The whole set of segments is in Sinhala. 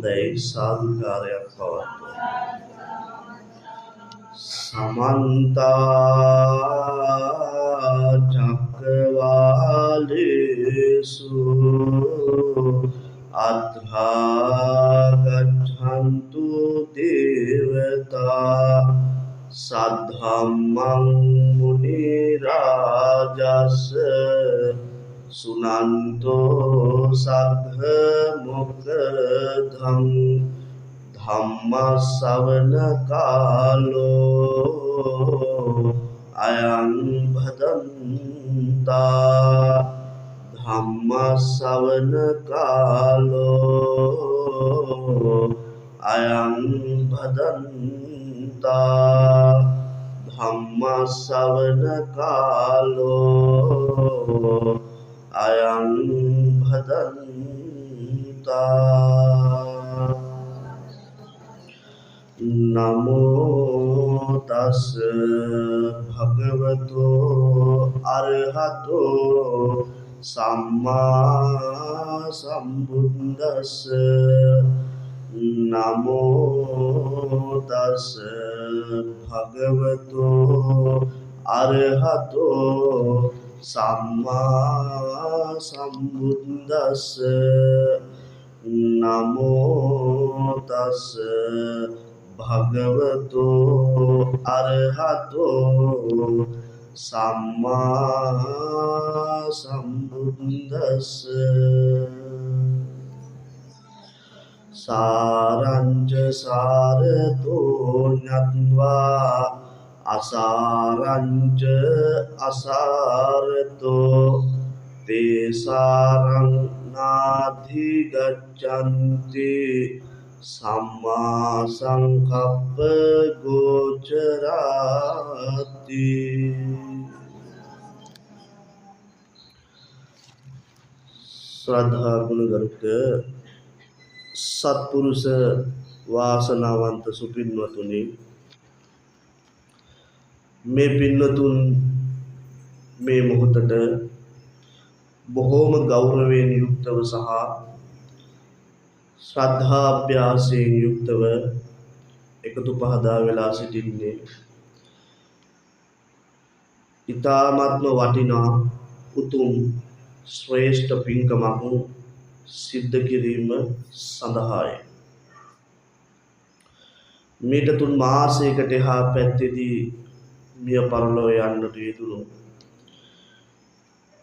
හොඳයි සාදුකාරයක් පවත්වමු. සමන්ත චක්කවාලේසු අත්‍රා ගච්ඡන්තු දේවතා සද්ධම්මං මුනි රාජස් සුනන්තෝ සග්ග මොක්ඛදං ධම්ම ශ්‍රවණ කාලෝ අයං භදන්තා ධම්ම ශ්‍රවණ කාලෝ අයං භදන්තා ධම්ම ශ්‍රවණ කාලෝ අයං භදන්තා. නමෝ තස් භගවතෝ අරහතෝ සම්මා සම්බුද්දස්ස. නමෝ තස් භගවතෝ අරහතෝ සම්මා සම්බුද්දස්ස. නමෝ තස් භගවතෝ අරහතෝ සම්මා සම්බුද්දස්ස. සාරංච සාරතෝ ඤත්වා අසාරංච අසාරතෝ තේසාරං නාධි ගච්ඡන්ති සම්මා සංකප්ප ගෝචරාති. ශ්‍රද්ධා ගුණගරුක සත්පුරුෂ වාසනාවන්ත සුපින්වතුනි, මේ පින්වතුන් මේ මොහොතට බොහෝම ගෞරවයෙන් යුක්තව සහ ශ්‍රද්ධාභ්‍යාසයෙන් යුක්තව එකතු පහදා වෙලා සිටින්නේ ඊ타ත්ම වටිනා උතුම් ශ්‍රේෂ්ඨ පින්කමක් සිද්ධ කිරීම සඳහායි. මීට 3 මාසයකට එහා පැත්තේදී මිය පරලොව යන්නට යෙදුණු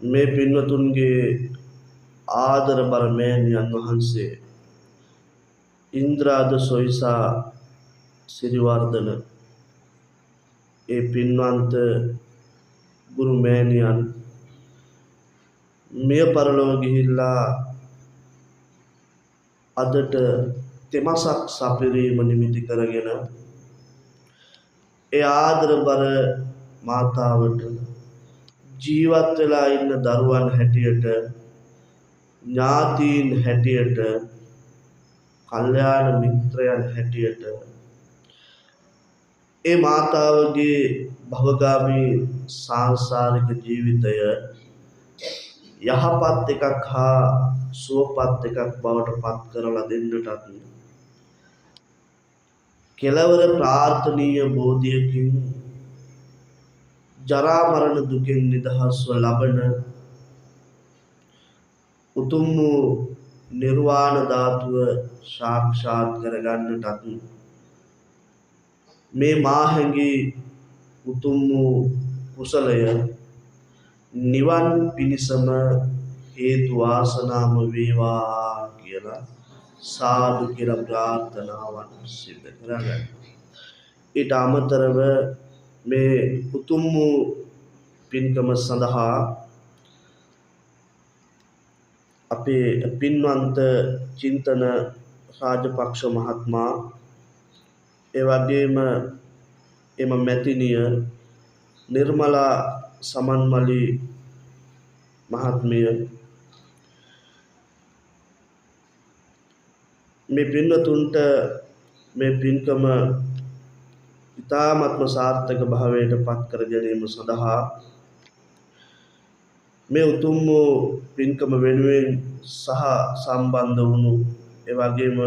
මේ පින්වතුන්ගේ ආදරබර මෑණියන් වහන්සේ ඉන්ද්‍රාද සොයිසා සිරිවර්ධන, ඒ පින්වන්ත ගුරු මෑණියන් මිය පරලොව ගිහිල්ලා අදට තෙමසක් සපිරීම නිමිති කරගෙන ඒ ආදරබර මාතාවට ජීවත් වෙලා ඉන්න දරුවන් හැටියට, ඥාතීන් හැටියට, කල්යාණ මිත්‍රයන් හැටියට ඒ මාතාවගේ භවගාමී සාංසාරික ජීවිතය යහපත් එකක් හා සුවපත් එකක් බවට පත් කරලා දෙන්නටත් කෙලවර ප්‍රාර්ථනීය බෝධියකින් ජරා මරණ දුකෙන් නිදහස්ව ලබන උතුම් වූ නිර්වාණ ධාතුව සාක්ෂාත් කරගන්නටත් මේ මාහැඟී උතුම් වූ කුසලය නිවන් පිණිසම හේතු වාසනාම වේවා කියලා සාදු කියලා ප්‍රාර්ථනාවන් සිදු කරගන්න. ඊට අමතරව මේ උතුම් වූ පින්කම සඳහා අපේ පින්වන්ත චින්තන රාජපක්ෂ මහත්මයා, ඒ වගේම එම මැතිනිය නිර්මලා සමන්මලි මහත්මිය, මේ පින්වතුන්ට මේ පින්කම ඉතාමත්ම සාර්ථක භාවයට පත් කර ගැනීම සඳහා මේ උතුම් වූ පින්කම වෙනුවෙන් සහ සම්බන්ධ වුණු, ඒ වගේම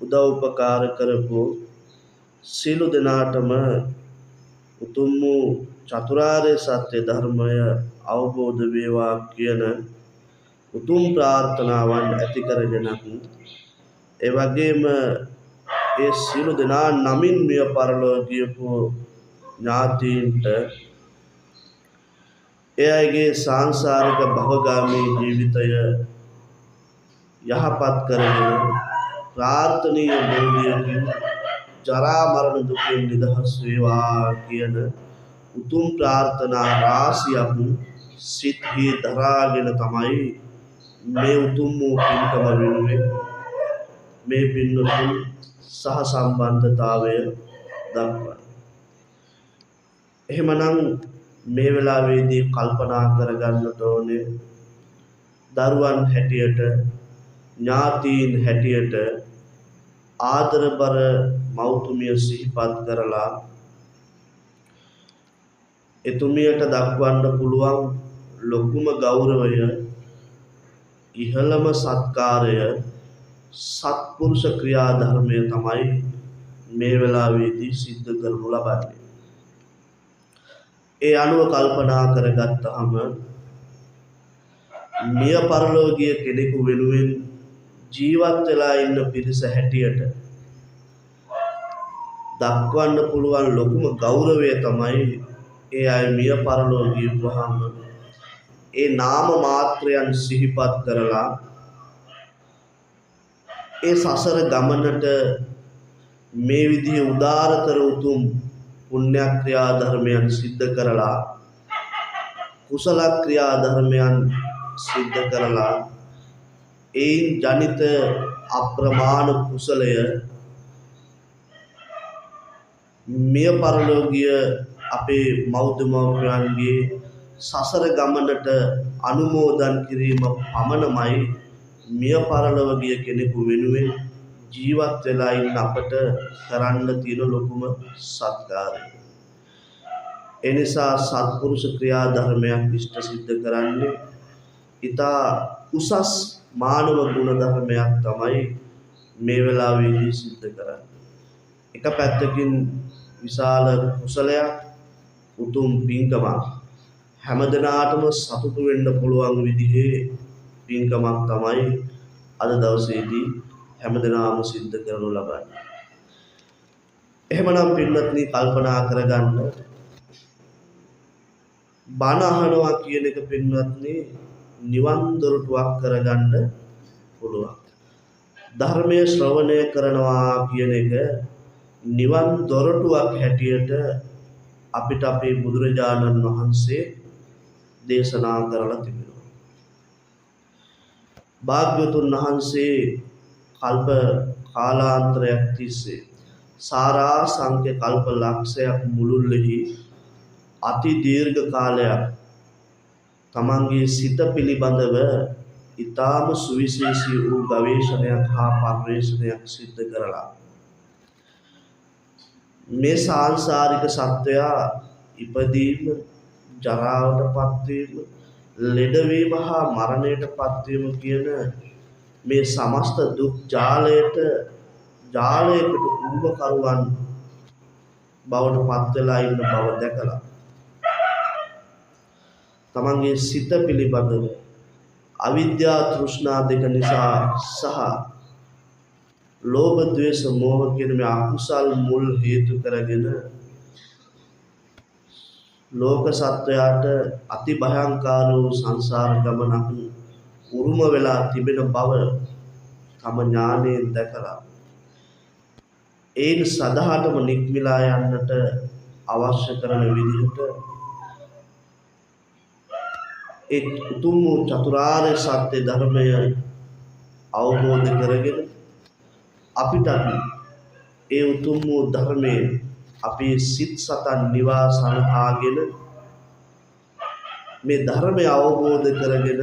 උදව් උපකාර කරපු සියලු දෙනාටම උතුම් වූ චතුරාර්ය සත්‍ය ධර්මය අවබෝධ වේවා කියන උතුම් ප්‍රාර්ථනාවන් ඇති කරගෙන ඒ වගේම ඒ සියලු දෙනා නමින් මිය පරලොව ගියපු ඥාතීන්ට ඒ අයගේ සාංසාරික භවගාමී ජීවිතය යහපත් කරගෙන ප්‍රාර්ථනීය බෝධියකින් ජරා මරණ දුකින් නිදහස් වේවා කියන උතුම් ප්‍රාර්ථනා රාශියක් සිත්හි දරාගෙන තමයි මේ උතුම් වූ පින්කම වෙනුවෙන් මේ පින්වතුන් සහ සම්බන්ධතාවය දක්වන්නේ. එහෙමනම් මේ වෙලාවේදී කල්පනා කරගන්නට ඕනේ දරුවන් හැටියට ඥාතීන් හැටියට ආදරබර මෞතුමිය සිහිපත් කරලා එතුමියට දක්වන්න පුළුවන් ලොකුම ගෞරවය ඉහළම සත්කාරය සත්පුරුෂ ක්‍රියාධර්මය තමයි මේ වෙලාවේදී සිද්ධ කරනු ලබන්නේ. ඒ අනුව කල්පනා කරගත්තාම මිය පරලොව ගිය කෙනෙකු වෙනුවෙන් ජීවත් වෙලා ඉන්න පිරිස හැටියට දක්වන්න පුළුවන් ලොකුම ගෞරවය තමයි ඒ අය මිය පරලොව ගියපුවාම ඒ නාම මාත්‍රයන් සිහිපත් කරලා ඒ සසර ගමනට මේ විදිහේ උදාරතර උතුම් පුණ්‍ය ක්‍රියා ධර්මයන් සිද්ධ කරලා කුසල ක්‍රියා ධර්මයන් සිද්ධ කරලා ඒන් ජනිත අප්‍රමාණ කුසලය මිය පරලොව ගිය අපේ මෞතුමෝපියන්ගේ සසර ගමනට අනුමෝදන් කිරීම පමණමයි මිය පරලොව ගිය කෙනෙකු වෙනුවෙන් ජීවත් වෙලා ඉන්න අපට කරන්න තියෙන ලොකුම සත්කාරය. ඒ නිසා සත්පුරුෂ ක්‍රියා ධර්මයක් ඉෂ්ට සිද්ධ කරන්නේ ඊතා උසස් මානව ගුණ ධර්මයක් තමයි මේ වෙලාවේදී සිද්ධ කරන්නේ. එක පැත්තකින් විශාල කුසලයක් උතුම් පින්කමක් හැමදෙනාටම සතුටු වෙන්න පුළුවන් විදිහේ පින්කමක් තමයි අද දවසේදී හැමදෙනාම සිද්ධ කරනු ලබන්නේ. එහෙමනම් පින්වත්නි කල්පනා කරගන්න බණ අහනවා කියන එක පින්වත්නි නිවන් දොරටුවක් කරගන්න පුළුවන්. ධර්මයේ ශ්‍රවණය කරනවා කියන එක නිවන් දොරටුවක් හැටියට අපිට අපේ බුදුරජාණන් වහන්සේ දේශනා කරලා තිබෙනවා. භාග්‍යවතුන් වහන්සේ කල්ප කාලාන්තරයක් තිස්සේ සාරා සංඛ්‍ය කල්ප ලක්ෂයක් මුළුල්ලෙහි අති දීර්ඝ කාලයක් තමන්ගේ සිත පිළිබඳව ඊටාම සුවිශේෂී වූ ගවේෂණයක් හා පරිශ්‍රණයක් සිද්ධ කරලා මේ සාංශාරික සත්වයා ඉපදීම ජරාවටපත් වීම ලෙඩවීම හා මරණයටපත් වීම කියන මේ සමස්ත දුක් ජාලයකට උරුමකරුවන් බවට පත් වෙලා ඉන්න බව දැකලා තමන්ගේ සිත පිළිබඳව අවිද්‍යා තෘෂ්ණා දෙක නිසා සහ ලෝභ ද්වේෂ මෝහ කියන මේ අකුසල් මුල් හේතු කරගෙන ලෝක සත්වයාට අති භයංකාර වූ සංසාර ගමනක් උරුම වෙලා තිබෙන බව තම ඥානයෙන් දැකලා ඒන් සදාටම නික්මිලා යන්නට අවශ්‍ය කරන විදිහට ඒ උතුම් වූ චතුරාර්ය සත්‍ය ධර්මය අවබෝධ කරගෙන අපිට ඒ උතුම් වූ ධර්මයේ අපේ සිත් සතන් නිවාසනහාගෙන මේ ධර්මය අවබෝධ කරගෙන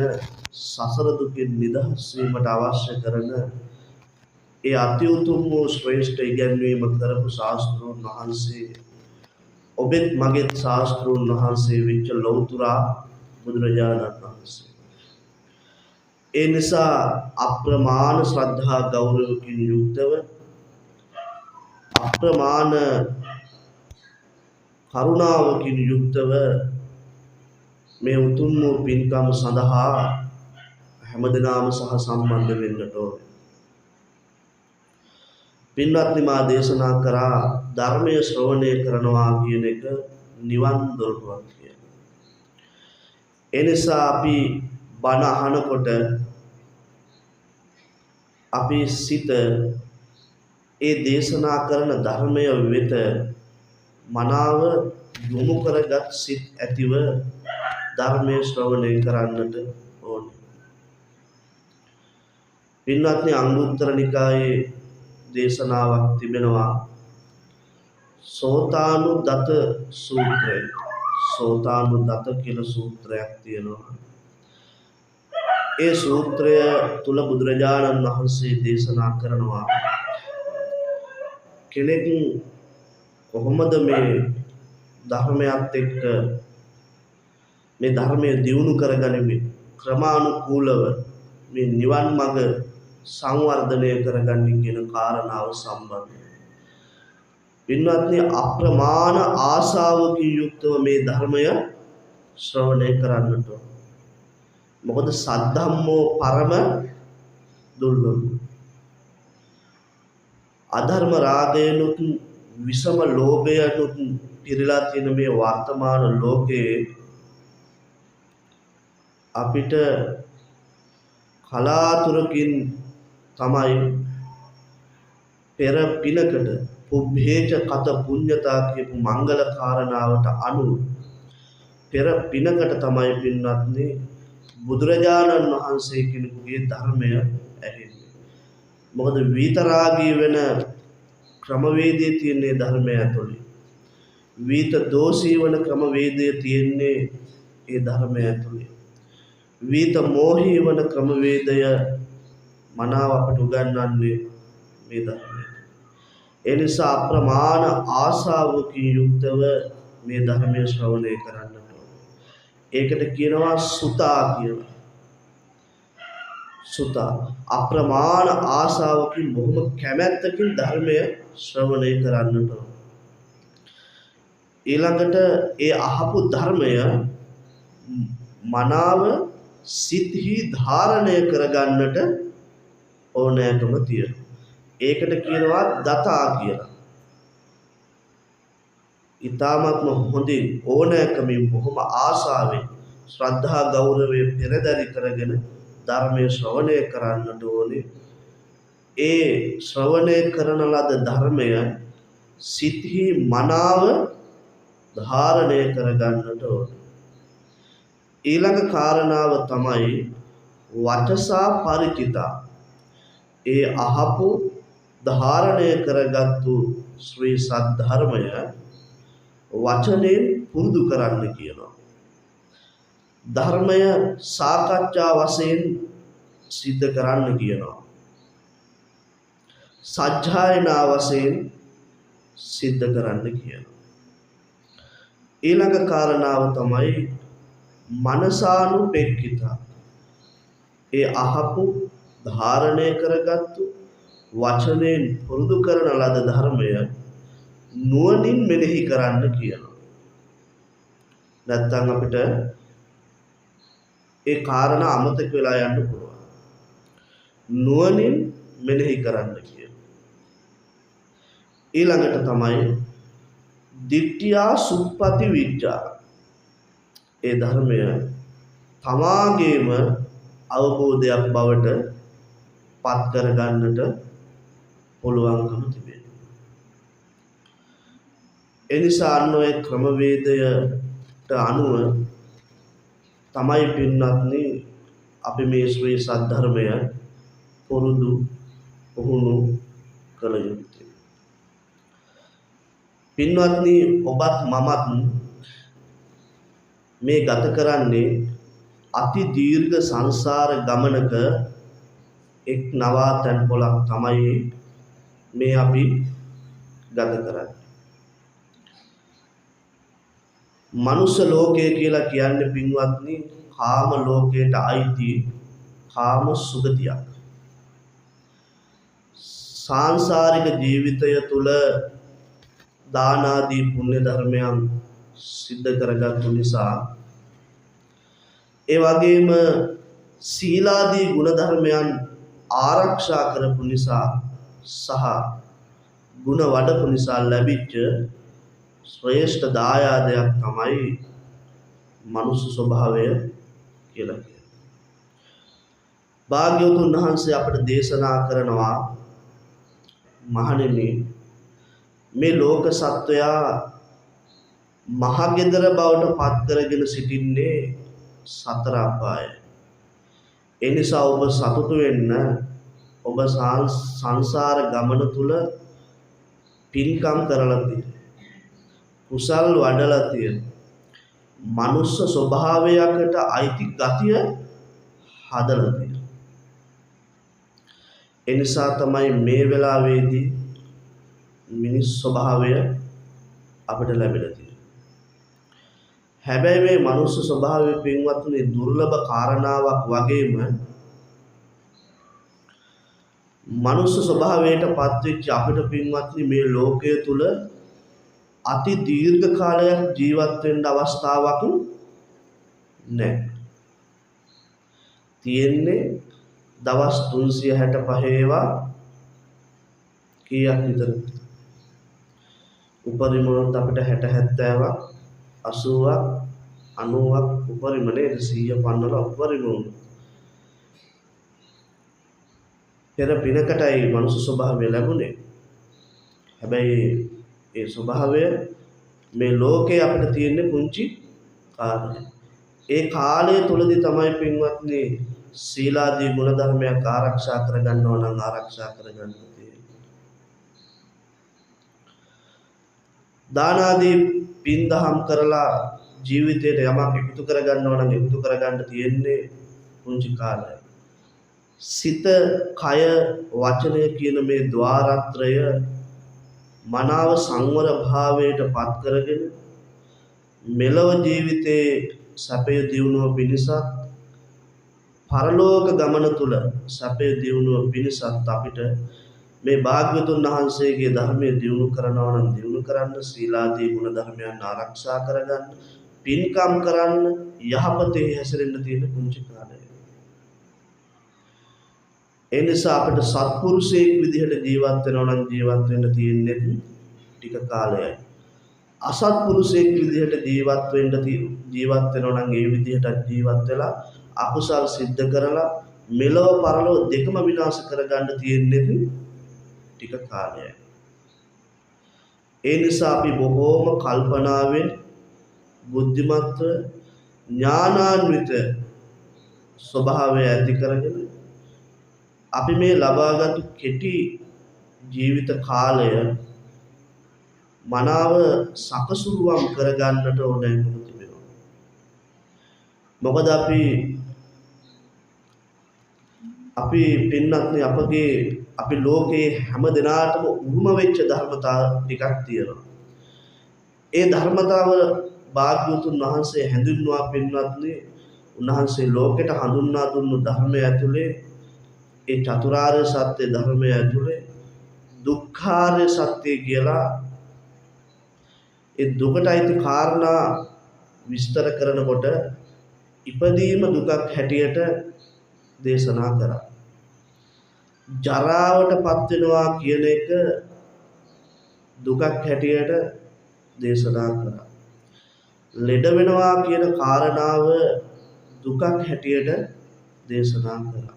සසර දුකින් නිදහස් වීමට අවශ්‍ය කරන ඒ අති උතුම් වූ ශ්‍රේෂ්ඨ ඉගැන්වීම කරපු ශාස්ත්‍රූන් වහන්සේ ඔබෙත් මගෙත් ශාස්ත්‍රූන් වහන්සේ වෙච්ච ලෞතුරා බුදුරජාණන් වහන්සේ. ඒ නිසා අප්‍රමාණ ශ්‍රද්ධා ගෞරවකින් යුක්තව අප්‍රමාණ කරුණාවකින් යුක්තව මේ උතුම් වූ පින්කම සඳහා හැමදෙනාම සහ සම්බන්ධ වෙන්නට ඕනේ. පින්වත්නි, මා දේශනා කරා ධර්මයේ ශ්‍රවණය කරනවා කියන එක නිවන් දොරටුවක් කියලා. ඒ නිසා අපි බණ අහනකොට අපි සිත ඒ දේශනා කරන ධර්මය වෙත මනාව යොමු කරගත් සිත් ඇතිව ධර්මයේ ශ්‍රවණය කරන්නට ඕනේ. පින්වත්නි, අංගුත්තර නිකායේ දේශනාවක් තිබෙනවා සෝතානුදත සූත්‍රය. සෝතානුදත කියලා සූත්‍රයක් තියෙනවා. ඒ සූත්‍රය තුල බුදුරජාණන් වහන්සේ දේශනා කරනවා කෙනෙක් කොහොමද මේ ධර්මයත් එක්ක මේ ධර්මය දියුණු කරගනිමින් ක්‍රමානුකූලව මේ නිවන් මඟ සංවර්ධනය කරගන්නේ කියන කාරණාව සම්බන්ධව. පින්වත්නි, අප්‍රමාණ ආශාවකින් යුක්තව මේ ධර්මය ශ්‍රවණය කරන්නට ඕන. මොකද සද්ධම්මෝ පරම දුර්ලභ. අධර්ම රාගයනුත් විසම ලෝභයනුත් පිරීලා තියෙන මේ වර්තමාන ලෝකයේ අපිට කලාතුරකින් තමයි පෙර පිනකට පුබ්බේච කත පුඤ්ඤතා කියපු මංගල කාරණාවට අනුව පෙර පිනකට තමයි පින්වත්නි බුදුරජාණන් වහන්සේ කෙනෙකුගේ ධර්මය ඇහෙන්නේ. මොකද විතරාගී වෙන ක්‍රමවේදයේ තියෙන ධර්මය ඇතුළේ. විත දෝෂී වන ක්‍රමවේදයේ තියෙන්නේ ඒ ධර්මය ඇතුළේ. විත මෝහී වන ක්‍රමවේදය මනාව අපට උගන්වන්නේ මේ ධර්මය. ඒ නිසා අප්‍රමාණ ආශාවකින් යුක්තව මේ ධර්මයේ ශ්‍රවණය කරන්නට ඕනේ. ඒකට කියනවා සුතා කියලා. සුතා අප්‍රමාණ ආශාවකින් බොහොම කැමැත්තකින් ධර්මය ශ්‍රවණය කරන්නට ඕනේ. ඊළඟට ඒ අහපු ධර්මය මනාව සිතෙහි ධාරණය කරගන්නට ඕනෑකම තියෙනවා. ඒකට කියනවා දතා කියලා. ඊ타ත්ම හොඳින් ඕනෑකමින් බොහොම ආශාවෙන් ශ්‍රද්ධා ගෞරවයේ පෙරදරි කරගෙන ධර්මයේ ශ්‍රවණය කරන්නට ඕනේ. ඒ ශ්‍රවණය කරන ලද ධර්මය සිතෙහි මනාව ධාරණය කරගන්නට ඕනේ. ඊළඟ කාරණාව තමයි වචසා පරිචිතා. ඒ අහපු ධාරණය කරගත්තු ශ්‍රී සද්ධර්මය වචනෙන් පුරුදු කරන්න කියනවා. ධර්මය සාකච්ඡා වශයෙන් සිද්ධ කරන්න කියනවා. සජ්ජායනා වශයෙන් සිද්ධ කරන්න කියනවා. ඊළඟ කාරණාව තමයි මනසානුපෙක්ඛිතා. ඒ අහපු ධාරණය කරගත්තු වචනෙන් පුරුදු කරන ලද ධර්මය නුවණින් මෙනෙහි කරන්න කියනවා. නැත්නම් අපිට ඒ කාරණා අමතක වෙලා යන්න පුළුවන්. නුවණින් මෙනෙහි කරන්න කියනවා. ඊළඟට තමයි දිට්ඨියා සුප්පති විච්ඡා. ඒ ධර්මය තමාගේම අවබෝධයක් බවට පත් කරගන්නට පුළුවන්කම තිබෙනවා. එනිසා අන්න ඔය ක්‍රමවේදයට අනුව තමයි පින්වත්නි අපි මේ ශ්‍රී සද්ධර්මය පුරුදු පුහුණු කළ යුත්තේ. පින්වත්නි, ඔබත් මමත් මේ ගත කරන්නේ අති දීර්ඝ සංසාර ගමනක එක් නවාතැන් පොලක් තමයි මේ අපි ගත කරන්නේ. මනුෂ්‍ය ලෝකය කියලා කියන්නේ පින්වත්නි කාම ලෝකයට අයිති කාම සුගතියක්. සාංශාරික ජීවිතය තුළ දාන ආදී පුණ්‍ය ධර්මයන් සිද්ධ කරගත්තු නිසා ඒ වගේම සීලාදී ගුණ ධර්මයන් ආරක්ෂා කරපු නිසා සහ ගුණ වඩපු නිසා ලැබිච්ච ශ්‍රේෂ්ඨ දායාදයක් තමයි මනුෂ්‍ය ස්වභාවය කියලා කියන්නේ. භාග්‍යවතුන් වහන්සේ අපට දේශනා කරනවා මහණෙනි මේ ලෝක සත්වයා මහගෙදර බවට පත් කරගෙන සිටින්නේ සතර අපායයි. ඒ නිසා ඔබ සතුටු වෙන්න ඔබ සංසාර ගමන තුල පින්කම් කරලා තියෙන කුසල් වඩලා තියෙන මනුෂ්‍ය ස්වභාවයකට අයිති ගතිය හදලා තියෙන. ඒ නිසා තමයි මේ වෙලාවේදී මිනිස් ස්වභාවය අපිට ලැබිලා තියෙන්නේ. හැබැයි මේ මනුෂ්‍ය ස්වභාවය පින්වත්නි දුර්ලභ කාරණාවක් වගේම මනුෂ්‍ය ස්වභාවයට පත්වෙච්ච අපිට පින්වත්නි මේ ලෝකය තුල අති දීර්ඝ කාලයක් ජීවත් වෙන්න අවස්ථාවක් නැහැ. තියෙන්නේ දවස් 365 ඒවා කීයක් විතරද? උපරිම වුණොත් අපිට 60 70ක් 80ක් 90ක් උපරිම නේද? 150ල උපරිම වුණොත් පෙර පිනකටයි මනුෂ්‍ය ස්වභාවය ලැබුණේ. හැබැයි ඒ ස්වභාවය මේ ලෝකේ අපිට තියෙන්නේ පුංචි කාලය. ඒ කාලය තුලදී තමයි පින්වත්නි සීලාදී ගුණ ධර්මයක් ආරක්ෂා කරගන්න ඕන නම් ආරක්ෂා කරගන්න තියෙන්නේ. දාන ආදී පින් දහම් කරලා ජීවිතයට යමක් එකතු කරගන්න ඕන නම් එකතු කරගන්න තියෙන්නේ පුංචි කාලයයි. සිත, කය, වචනය කියන මේ ద్వාරත්‍රය මනාව සංවර භාවයට පත් කරගෙන මෙලව ජීවිතේ සැපය දියුණුව පිණිසත් පරලෝක ගමන තුල සැපය දියුණුව පිණිසත් අපිට මේ භාග්‍යවතුන් වහන්සේගේ ධර්මයේ දියුණු කරනවා නම් දියුණු කරන්න, සීලාදී ගුණ ධර්මයන් ආරක්ෂා කරගන්න, පින්කම් කරන්න, යහපතේ හැසිරෙන්න තියෙන පුංචි කාලය. ඒ නිසා අපිට සත්පුරුෂයෙක් විදිහට ජීවත් වෙනවා නම් ජීවත් වෙන්න තියෙන්නේ ටික කාලයයි. අසත්පුරුෂයෙක් විදිහට ජීවත් වෙනවා නම් ඒ විදිහට ජීවත් වෙලා අකුසල් සිද්ධ කරලා මෙලව පරලොව දෙකම විනාශ කරගන්න තියෙන්නේ ටික කාලයයි. ඒ නිසා අපි බොහෝම කල්පනාවෙන් බුද්ධිමත්ව ඥානාන්විත ස්වභාවය ඇති කරගෙන අපි මේ ලබාගත් කෙටි ජීවිත කාලය මනාව සකසුරුවම් කරගන්නට ඕනෑකම තිබෙනවා. මොකද අපි පින්නත්නේ අපි ලෝකේ හැම දිනාටම උරුම වෙච්ච ධර්මතා ටිකක් තියෙනවා. ඒ ධර්මතාව භාග්‍යවතුන් වහන්සේ හැඳින්වුවා පින්නත්නේ උන්වහන්සේ ලෝකෙට හඳුන්වා දුන්නු ධර්මය ඇතුලේ ඒ චතුරාර්ය සත්‍ය ධර්මය ඇතුලේ දුක්ඛාර්ය සත්‍ය කියලා ඒ දුකට අයිති කාරණා විස්තර කරනකොට ඉපදීම දුකක් හැටියට දේශනා කරා. ජරාවටපත් වෙනවා කියන එක දුකක් හැටියට දේශනා කරා. ලෙඩ වෙනවා කියන කාරණාව දුකක් හැටියට දේශනා කරා.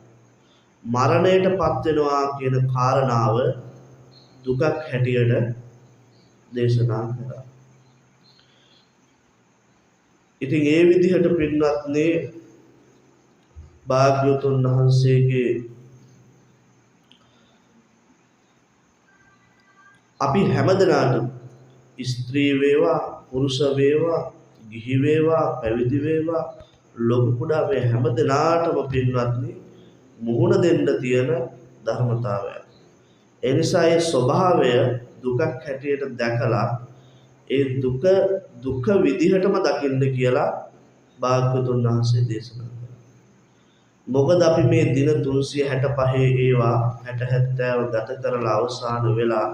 මරණයටපත් වෙනවා කියන කාරණාව දුකක් හැටියට දේශනා කරා. ඉතින් ඒ විදිහට පින්වත්නි භාග්‍යවතුන් වහන්සේගේ අපි හැමදෙනාටම ස්ත්‍රී වේවා පුරුෂ වේවා ගිහි වේවා පැවිදි වේවා ලොකු කුඩා මේ හැමදෙනාටම පින්වත්නි මුහුණ දෙන්න තියෙන ධර්මතාවයක්. ඒ නිසා ඒ ස්වභාවය දුකක් හැටියට දැකලා ඒ දුක විදිහටම දකින්න කියලා භාග්‍යවතුන් වහන්සේ දේශනා කළා. මොකද අපි මේ දින 365 ඒවා 60 70 ගත කරලා අවසාන වෙලා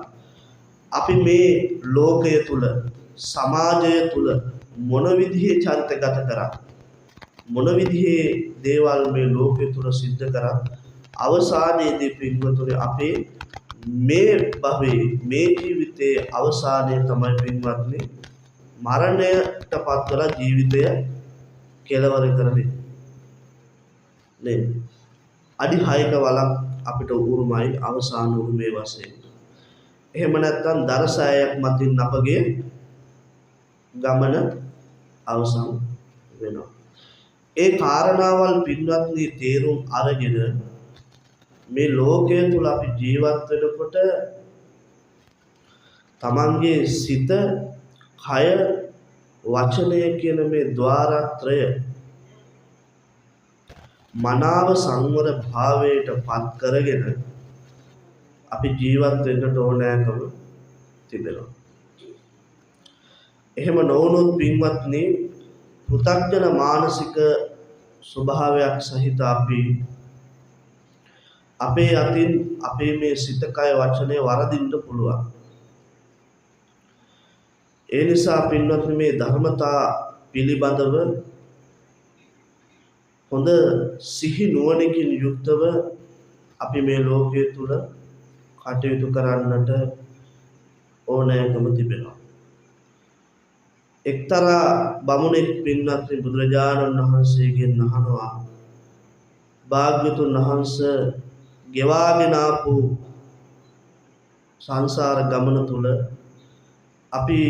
අපි මේ ලෝකය තුල සමාජය තුල මොන විදිහේ චරිත ගත කරා මොන විදිහේ දේවල් මේ ලෝකය තුල සිද්ධ කරා අවසානයේදී පින්වතුනි අපේ මේ භවයේ මේ ජීවිතයේ අවසානයේ තමයි පින්වත්නි මරණයටපත් වෙලා ජීවිතය කෙලවර කරන්නේ නේද? අඩි 6ක වලක් අපිට උරුමයි අවසාන උරුමේ වශයෙන්. එහෙම නැත්නම් දරසෑයක් මතින් අපගේ ගමන අවසන් වෙනවා. ඒ කාරණාවල් පින්වත්නි තේරුම් අරගෙන මේ ලෝකය තුල අපි ජීවත් වෙනකොට තමන්ගේ සිත, කය, වචනය කියන මේ ద్వාරත්‍රය මනාව සංවර භාවයට පත් කරගෙන අපි ජීවත් වෙන්නට ඕනෑකම තිබෙනවා. එහෙම නොවුනොත් පින්වත්නි පෘථග්ජන මානසික ස්වභාවයක් සහිත අපි අපේ අතින් අපේ මේ සිත, කය, වචනය වරදින්න පුළුවන්. ඒ නිසා පින්වත්නි මේ ධර්මතා පිළිබඳව හොඳ සිහි නුවණකින් යුක්තව අපි මේ ලෝකයේ තුල කටයුතු කරන්නට ඕනෑකම තිබෙනවා. එක්තරා බමුණෙක් පින්වත්නි බුදුරජාණන් වහන්සේගෙන් අහනවා භාග්‍යවතුන් වහන්සේ ගෙවාගෙන ආපු සංසාර ගමන තුල අපි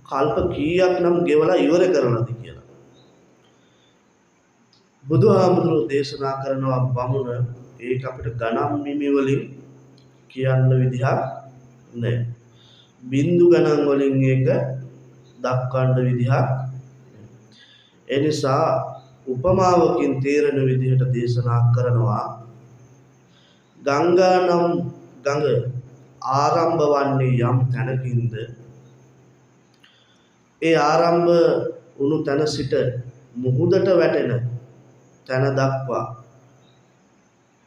කල්ප කීයක් නම් ගෙවලා ඉවර කරනද කියලා. බුදුහාමුදුරුවෝ දේශනා කරනවා බමුණ ඒක අපිට ගණන් මිමි වලින් කියන්න විදිහක් නැහැ. බින්දු ගණන් වලින් ඒක දක්වන්න විදිහක්. ඒ නිසා උපමාවකින් තේරෙන විදිහට දේශනා කරනවා ගංගා නම් ගඟ ආරම්භ වන්නේ යම් තැනකින්ද ඒ ආරම්භ වුණු තැන සිට මුහුදට වැටෙන තැන දක්වා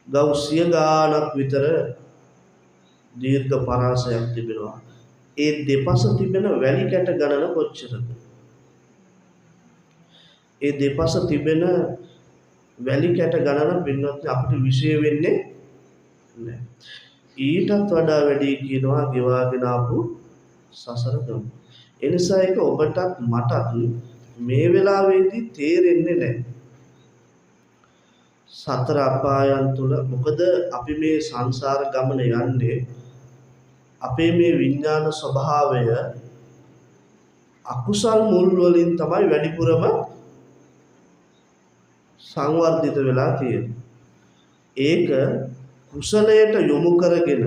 ගව් සිය ගාණක් විතර දීර්ඝ පරාසයක් තිබෙනවා. ඒ දෙපස තිබෙන වැලි කැට ගණන කොච්චරද? ඒ දෙපස තිබෙන වැලි කැට ගණන පින්වත්නි අපිට විශේෂ වෙන්නේ නැහැ. ඊටත් වඩා වැඩි කියනවා ගෙවාගෙන ආපු සසර ගමන. ඒ නිසා ඒක ඔබටත් මටත් මේ වෙලාවේදී තේරෙන්නේ නැහැ. සතර අපායන් තුල මොකද අපි මේ සංසාර ගමන යන්නේ අපේ මේ විඥාන ස්වභාවය අකුසල් මුල් වලින් තමයි වැඩිපුරම සංවර්ධිත වෙලා තියෙන්නේ. ඒක කුසලයට යොමු කරගෙන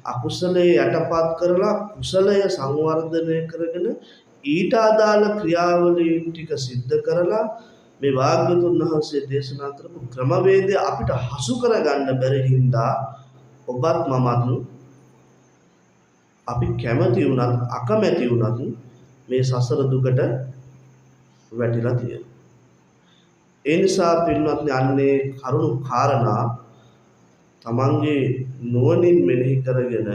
අකුසලයේ යටපත් කරලා කුසලය සංවර්ධනය කරගෙන ඊට අදාළ ක්‍රියාවලීන් ටික සිද්ධ කරලා මේ භාග්‍යවතුන් වහන්සේ දේශනා කරපු ක්‍රමවේදය අපිට හසු කරගන්න බැරි හින්දා ඔබත් මමත් අපි කැමති වුණත් අකමැති වුණත් මේ සසර දුකට වැටිලා තියෙනවා. ඒ නිසා පින්වත්නි අන්නේ කරුණු කාරණා තමන්ගේ නුවණින් මෙනෙහි කරගෙන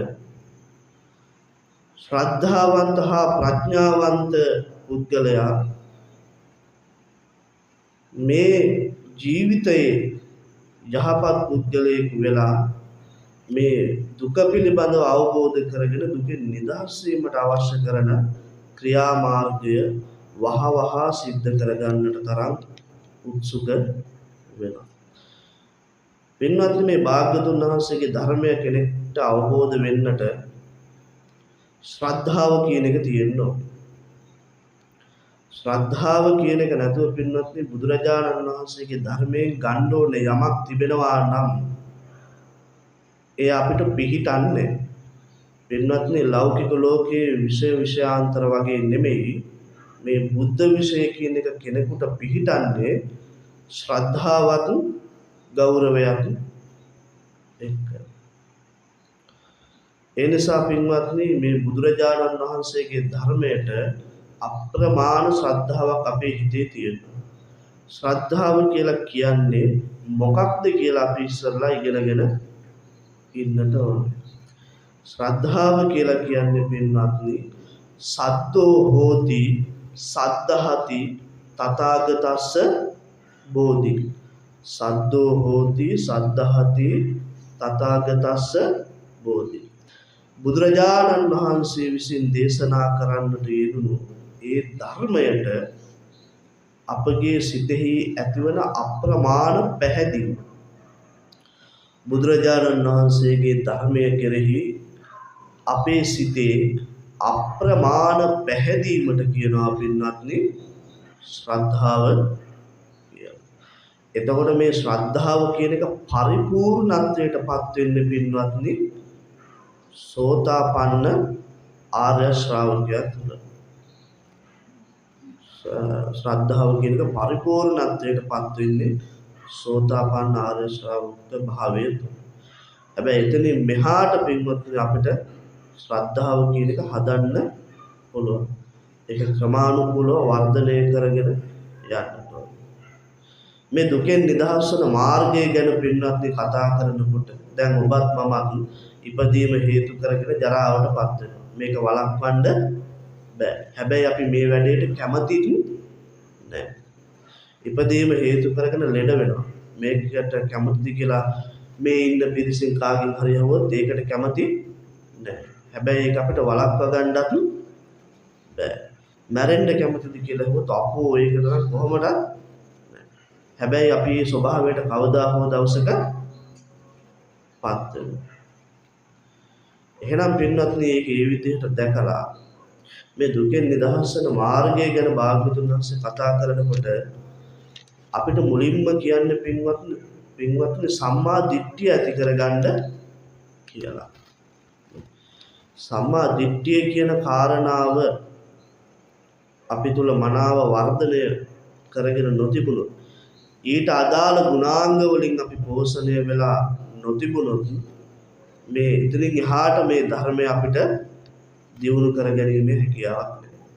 ශ්‍රද්ධාවන්ත හා ප්‍රඥාවන්ත පුද්ගලයා මේ ජීවිතයේ යහපත් පුද්ගලයෙකු වෙලා මේ දුක පිළිබඳව අවබෝධ කරගෙන දුකෙන් නිදහස් වීමට අවශ්‍ය කරන ක්‍රියාමාර්ගය වහවහ සිද්ධ කරගන්නට තරම් උත්සුක වෙනවා. පින්වත්නි මේ භාග්‍යවතුන් වහන්සේගේ ධර්මය කෙනෙක්ට අවබෝධ වෙන්නට ශ්‍රද්ධාව කියන එක තියෙන්න ඕනේ. ශ්‍රද්ධාව කියන එක නැතුව පින්වත්නි බුදුරජාණන් වහන්සේගේ ධර්මයෙන් ගන්න ඕනේ යමක් තිබෙනවා නම් ඒ අපිට පිහිටන්නේ පින්වත්නි ලෞකික ලෝකයේ විෂයාන්තර වගේ නෙමෙයි මේ බුද්ධ විෂය කියන එක කෙනෙකුට පිහිටන්නේ ශ්‍රද්ධාවත් ගෞරවයක් එක්ක. ඒ නිසා පින්වත්නි මේ බුදුරජාණන් වහන්සේගේ ධර්මයට අප්‍රමාණ ශ්‍රද්ධාවක් අපේ හිතේ තියෙනවා. ශ්‍රද්ධාව කියලා කියන්නේ මොකක්ද කියලා අපි ඉස්සරලා ඉගෙනගෙන ඉන්නට ඕනේ. ශ්‍රද්ධාව කියලා කියන්නේ පින්වත්නි සද්දෝ හෝති සද්ධහති තථාගතස්ස බෝධි. සද්දෝ හෝති සද්ධහති තථාගතස්ස බෝධි. බුදුරජාණන් වහන්සේ විසින් දේශනා කරන්නට යෙදුණු ඒ ධර්මයට අපගේ සිතෙහි ඇතිවන අප්‍රමාණ පැහැදීම, බුදුරජාණන් වහන්සේගේ ධර්මය කෙරෙහි අපේ සිතේ අප්‍රමාණ පැහැදීමට කියනවා පින්වත්නි ශ්‍රද්ධාව කියලා. එතකොට මේ ශ්‍රද්ධාව කියන එක පරිපූර්ණත්වයට පත් වෙන්නේ පින්වත්නි සෝතාපන්න ආර්ය ශ්‍රාවකයා තුළ. ශ්‍රද්ධාව කියන එක පරිපූර්ණත්වයට පත් වෙන්නේ සෝතාපන්න ආර්ය ශ්‍රාවක භාවය තුළ. හැබැයි එතනින් මෙහාට පින්වත්නි අපිට ශ්‍රද්ධාව කියන එක හදන්න පුළුවන්. ඒක ක්‍රමානුකූලව වර්ධනය කරගෙන යන්න ඕනේ. මේ දුකෙන් නිදහස් වන මාර්ගය ගැන පින්වත්නි කතා කරනකොට දැන් ඔබත් මමත් ඉපදීම හේතු කරගෙන ජරාවටපත් වෙනවා. මේක වළක්වන්න බෑ. හැබැයි අපි මේ වැඩේට කැමති නෑ. ඉපදීම හේතු කරගෙන ලෙඩ වෙනවා. මේකට කැමතිද කියලා මේ ඉන්න පිරිසින් කාගෙන් හරි අහුවොත් ඒකට කැමති නෑ. හැබැයි ඒක අපිට වළක්වා ගන්නත් බෑ. මැරෙන්න කැමතිද කියලා අහුවොත් අපෝ ඒක නම් කොහොමද නෑ. හැබැයි අපි මේ ස්වභාවයට කවදා හෝ දවසක පත් වෙනවා. එහෙනම් පින්වත්නි ඒක ඒ විදිහට දැකලා මේ දුකෙන් නිදහස් වෙන මාර්ගය ගැන භාග්‍යවතුන් වහන්සේ කතා කරනකොට අපිට මුලින්ම කියන්නේ පින්වත්නි සම්මා දිට්ඨිය ඇති කරගන්න කියලා. සම්මා දිට්ඨිය කියන කාරණාව අපි තුල මනාව වර්ධනය කරගෙන නොතිබුණොත්, ඊට අදාළ ගුණාංග වලින් අපි පෝෂණය වෙලා නොතිබුණොත් මේ ඉතින් එහාට මේ ධර්මය අපිට දියුණු කරගැනීමේ හැකියාවක් නැහැ.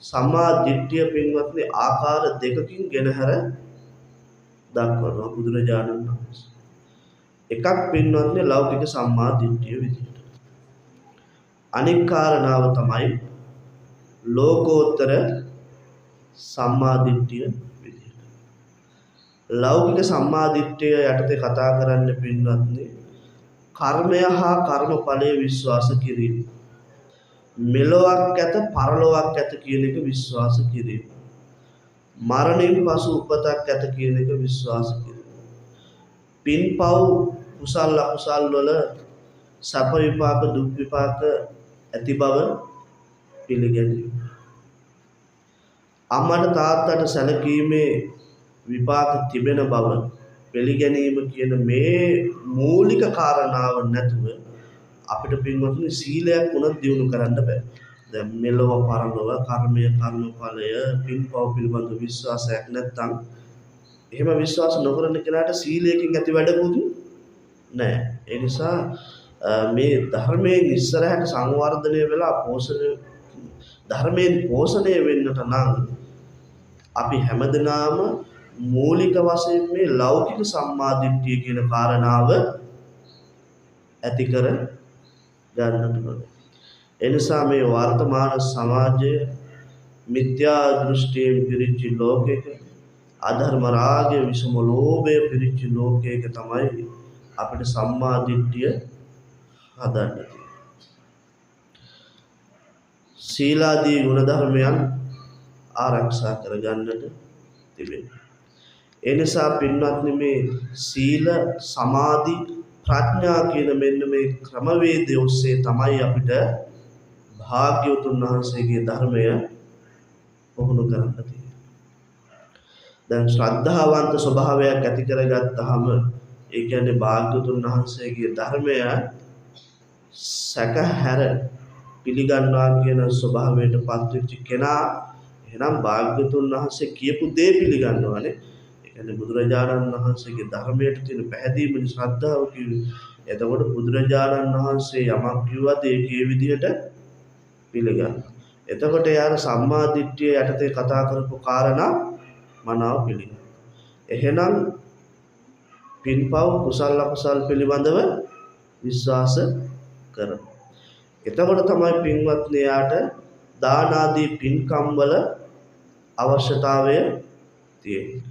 සම්මා දිට්ඨිය පින්වත්නි ආකාර දෙකකින් ගෙනහැර දක්වනවා බුදුරජාණන් වහන්සේ. එකක් පින්වත්නි ලෞකික සම්මා දිට්ඨිය විදිහට. අනික් කාරණාව තමයි ලෝකෝත්තර සම්මා දිට්ඨිය විදිහට. ලෞකික සම්මා දිට්ඨිය යටතේ කතා කරන්න පින්වත්නි කර්මය හා කර්මඵලයේ විශ්වාස කිරීම. මෙලොවක් ඇත පරලොවක් ඇත කියන එක විශ්වාස කිරීම. මරණයෙන් පසු උපතක් ඇත කියන එක විශ්වාස කිරීම. පින්පව් කුසල අකුසල් වල සැප විපාක දුක් විපාක ඇති බව පිළිගැනීම. අම්මට තාත්තට සැලකීමේ විපාක තිබෙන බව පිළිගැනීම කියන මේ මූලික කාරණාව නැතුව අපිට පින්වත්නි සීලයක් උනත් දියුණු කරන්න බෑ. දැන් මෙලොව පරලොව කර්මය කර්මඵලය පින්පව් පිළිබඳ විශ්වාසයක් නැත්නම් එහෙම විශ්වාස නොකරන කෙනාට සීලයකින් ඇති වැඩකුත් නෑ. ඒ නිසා මේ ධර්මයෙන් ඉස්සරහට සංවර්ධනය වෙලා ධර්මයෙන් පෝෂණය වෙන්නට නම් අපි හැමදෙනාම මූලික වශයෙන් මේ ලෞකික සම්මා දිට්ඨිය කියන කාරණාව ඇති කර ගන්නට ඕනේ. එනිසා මේ වර්තමාන සමාජයේ මිත්‍යා දෘෂ්ටියෙන් පිරිච්ච ලෝකයක අධර්ම රාගය විසම ලෝභය පිරිච්ච ලෝකයක තමයි අපිට සම්මා දිට්ඨිය හදන්න තියෙන්නේ. සීලාදී ගුණධර්මයන් ආරක්ෂා කරගන්නට තිබෙනවා. ඒ නිසා පින්වත්නි මේ සීල සමාධි ප්‍රඥා කියන මෙන්න මේ ක්‍රමවේදය ඔස්සේ තමයි අපිට භාග්‍යවතුන් වහන්සේගේ ධර්මය පුහුණු කරන්න තියෙන්නේ. දැන් ශ්‍රද්ධාවන්ත ස්වභාවයක් ඇති කරගත්තාම ඒ කියන්නේ භාග්‍යවතුන් වහන්සේගේ ධර්මය සැකහැර පිළිගන්නවා කියන ස්වභාවයට පත් වෙච්ච කෙනා එහෙනම් භාග්‍යවතුන් වහන්සේ කියපු දේ පිළිගන්නවානේ. ඒ කියන්නේ බුදුරජාණන් වහන්සේගේ ධර්මයට තියෙන පැහැදීමේ ශ්‍රද්ධාව කියන්නේ. එතකොට බුදුරජාණන් වහන්සේ යමක් කිව්වද ඒකේ විදිහට පිළිගන්න. එතකොට යාර සම්මා දිට්ඨිය යටතේ කතා කරපු කාරණා මනාව පිළිගන්න. එහෙනම් පින්පව් කුසල අකුසල් පිළිබඳව විශ්වාස කරනවා. එතකොට තමයි පින්වත්නි යාට දාන ආදී පින්කම් වල අවශ්‍යතාවය තියෙන්නේ.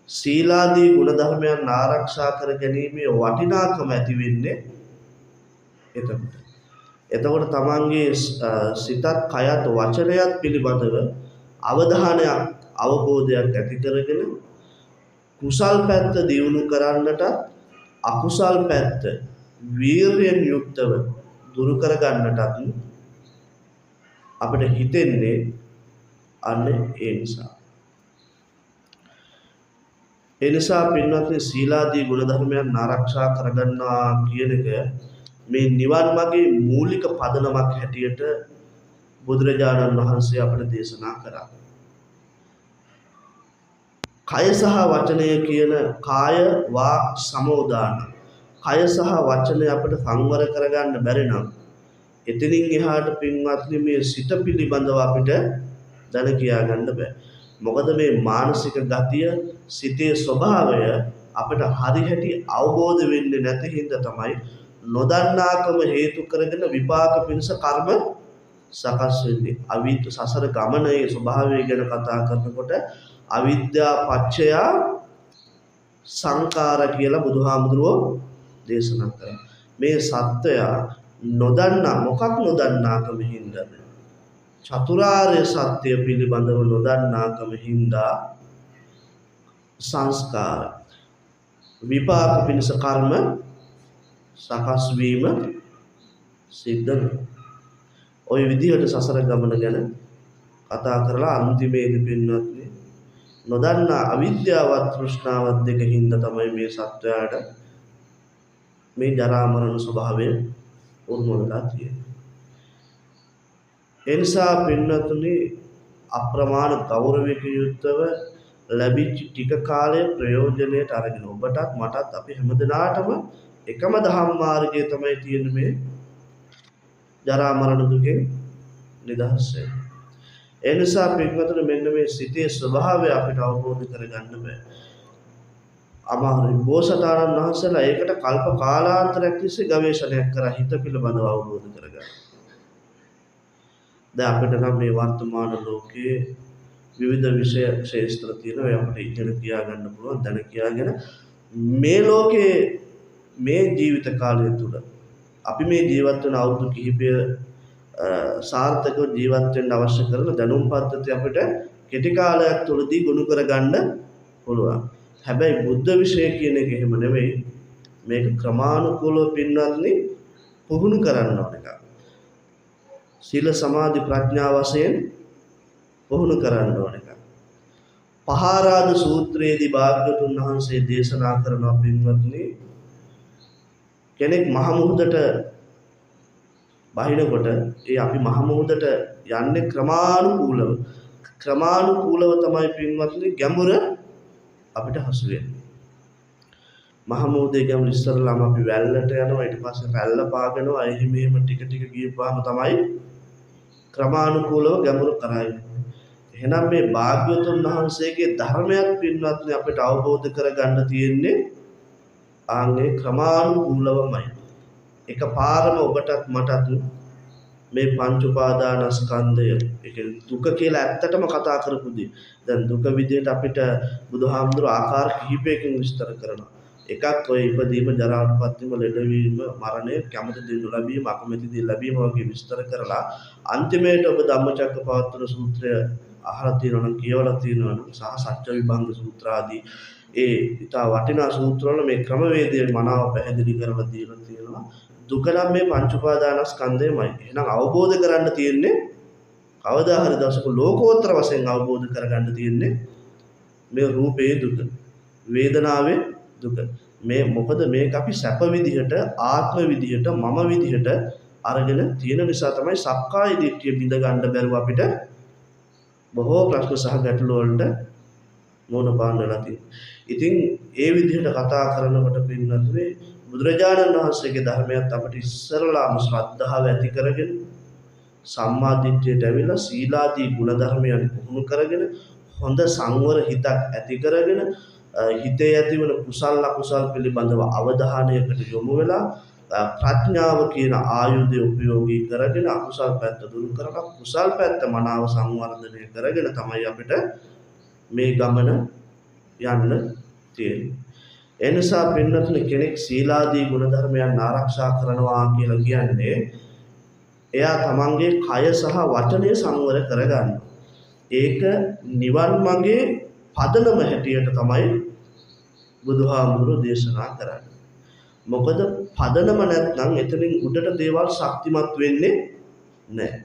සීලාදී ගුණධර්මයන් ආරක්ෂා කර ගැනීමේ වටිනාකම ඇති වෙන්නේ එතකොට. එතකොට තමන්ගේ සිතත් කයත් වචනයත් පිළිබඳව අවධානයක් අවබෝධයක් ඇති කරගෙන කුසල් පැත්ත දියුණු කරන්නට අකුසල් පැත්ත වීර්යෙන් යුක්තව දුරු කර ගන්නටත් අපිට හිතෙන්නේ අන්න ඒ නිසා. ඒ නිසා පින්වත්නි සීලාදී ගුණධර්මයන් ආරක්ෂා කරගන්නවා කියන එක මේ නිවන් මාගේ මූලික පදනමක් හැටියට බුදුරජාණන් වහන්සේ අපට දේශනා කරා. කය සහ වචනය කියන කාය වාක් සමෝදාන. කය සහ වචනය අපිට සංවර කරගන්න බැරි නම් එතනින් එහාට පින්වත්නි මේ සිත පිළිබඳව අපිට දැන කියා ගන්න බෑ. මොකද මේ මානසික ගතිය සිතේ ස්වභාවය අපිට හරිහැටි අවබෝධ වෙන්නේ නැති හින්දා තමයි නොදන්නාකම හේතු කරගෙන විපාක පිණිස කර්ම සකස් වෙන්නේ. අවිද්‍ය සසර ගමනේ ස්වභාවය ගැන කතා කරනකොට අවිද්‍යා පච්චය සංකාර කියලා බුදුහාමුදුරුවෝ දේශනා කරා. මේ සත්‍යය නොදන්නා මොකක් නොදන්නාකම හින්දාද? චතුරාර්ය සත්‍ය පිළිබඳව නොදන්නාකම හින්දා සංස්කාර විපාක පිණිස කර්ම සකස් වීම සිද්ධ වෙනවා. ওই විදිහට සසර ගමන ගැන කතා කරලා අන්තිමේදී පින්වත්නි නොදන්නා අවිද්‍යාවත් තෘෂ්ණාවත් දෙක හින්දා තමයි මේ සත්වයාට මේ ජරා මරණ ස්වභාවය උරුම වෙලා තියෙන්නේ. ඒ නිසා පින්වත්නි අප්‍රමාණ ගෞරවයෙන් යුක්තව ලැබිච්ච ටික කාලය ප්‍රයෝජනයට අරගෙන ඔබටත් මටත් අපි හැමදෙනාටම එකම දහම් මාර්ගය තමයි තියෙන්නේ මේ ජරා මරණ දුකෙන් නිදහස් වෙන්න. ඒ නිසා පින්වත්නි මෙන්න මේ සිතේ ස්වභාවය අපිට අවබෝධ කරගන්න බෑ. අමාරුයි. බෝසතාණන් වහන්සේලා ඒකට කල්ප කාලාන්තරයක් තිස්සේ ගවේෂණයක් කරා හිත පිළිබඳව අවබෝධ කරගන්න. දැන් අපිට නම් මේ වර්තමාන ලෝකයේ විවිධ විෂය ක්ෂේත්‍ර තියෙනවා. ඒ අපිට ඉගෙන කියා ගන්න පුළුවන්, දැන කියාගෙන මේ ලෝකයේ මේ ජීවිත කාලය තුල අපි මේ ජීවත් වෙන අවුරුදු කිහිපය සාර්ථකව ජීවත් වෙන්න අවශ්‍ය කරන දැනුම් පද්ධති අපිට කෙටි කාලයක් තුලදී ගොනු කරගන්න පුළුවන්. හැබැයි බුද්ධ විෂය කියන එක එහෙම නෙවෙයි. මේක ක්‍රමානුකූලව පින්වත්නි පුහුණු කරන්න ඕන එකක්. සීල සමාධි ප්‍රඥා වශයෙන් පුහුණු කරන්න ඕන එකක්. පහාරාද සූත්‍රයේදී භාග්‍යවතුන් වහන්සේ දේශනා කරනවා පින්වත්නි කෙනෙක් මහ මුහුදට බහිනකොට ඒ අපි මහ මුහුදට යන්නේ ක්‍රමානුකූලව තමයි පින්වත්නි ගැඹුර අපිට හසු වෙන්නේ. මහ මුහුදේ ගැඹුර ඉස්සරලාම අපි වැල්ලට යනවා, ඊට පස්සේ රැල්ල පාගනවා, එහෙම ටික ටික ගියපුවාම තමයි ක්‍රමානුකූලව ගැඹුරු කරන්නේ. එහෙනම් මේ භාග්‍යවතුන් වහන්සේගේ ධර්මයක් පින්වත්නි අපිට අවබෝධ කරගන්න තියෙන්නේ ආන්ගේ ක්‍රමානුකූලවමයි. එකපාරම ඔබටත් මටත් මේ පංච උපාදානස්කන්ධය ඒ කියන්නේ දුක කියලා ඇත්තටම කතා කරපුදී දැන් දුක විදිහට අපිට බුදුහාමුදුරුවෝ ආකාර කිහිපයකින් විස්තර කරනවා. එකක් ඔය ඉපදීම, ජරාවටපත් වීම, ලෙඩවීම, මරණය, කැමති දේ නොලැබීම, අකමැති දේ ලැබීම වගේ විස්තර කරලා අන්තිමේට ඔබ ධම්මචක්කපවත්තන සූත්‍රය අහලා තියෙනවා නම්, කියවලා තියෙනවා නම්, සහ සත්‍ය විභංග සූත්‍ර ආදී ඒ ඉතා වටිනා සූත්‍රවල මේ ක්‍රමවේදය මනාව පැහැදිලි කරලා දීලා තියෙනවා. දුක නම් මේ පංච උපාදානස්කන්ධයමයි. එහෙනම් අවබෝධ කරගන්න තියෙන්නේ කවදා හරි දවසක ලෝකෝත්තර වශයෙන් අවබෝධ කරගන්න තියෙන්නේ මේ රූපේ දුක, වේදනාවේ දුක. මේ මොකද මේක අපි සැප විදිහට, ආත්ම විදිහට, මම විදිහට අරගෙන තියෙන නිසා තමයි සක්කාය දිට්ඨිය බිඳ ගන්න බැරුව අපිට බොහෝ ප්‍රශ්න සහ ගැටලු වලට මොන පාන වෙලා තියෙන්නේ. ඉතින් ඒ විදිහට කතා කරනකොට පින්නතුනේ බුදුරජාණන් වහන්සේගේ ධර්මයත් අපිට ඉස්සරලාම ශ්‍රද්ධාව ඇති කරගෙන සම්මා දිට්ඨියට ඇවිල්ලා සීලාදී ගුණ ධර්මයන් පුහුණු කරගෙන හොඳ සංවර හිතක් ඇති කරගෙන හිතේ ඇතිවන කුසල අකුසල් පිළිබඳව අවධානයකට යොමු වෙලා ප්‍රඥාව කියන ආයුධය උපයෝගී කරගෙන අකුසල් පැත්ත දුරු කරලා කුසල් පැත්ත මනාව සංවර්ධනය කරගෙන තමයි අපිට මේ ගමන යන්න තියෙන්නේ. ඒ නිසා පින්නතුනි කෙනෙක් සීලාදී ගුණධර්මයන් ආරක්ෂා කරනවා කියලා කියන්නේ එයා තමන්ගේ කය සහ වචනය සංවර කරගන්න. ඒක නිවන් මාගේ පදනම හැටියට තමයි බුදුහාමුදුරුවෝ දේශනා කරන්නේ. මොකද පදනම නැත්නම් එතනින් උඩට දේවල් ශක්තිමත් වෙන්නේ නැහැ.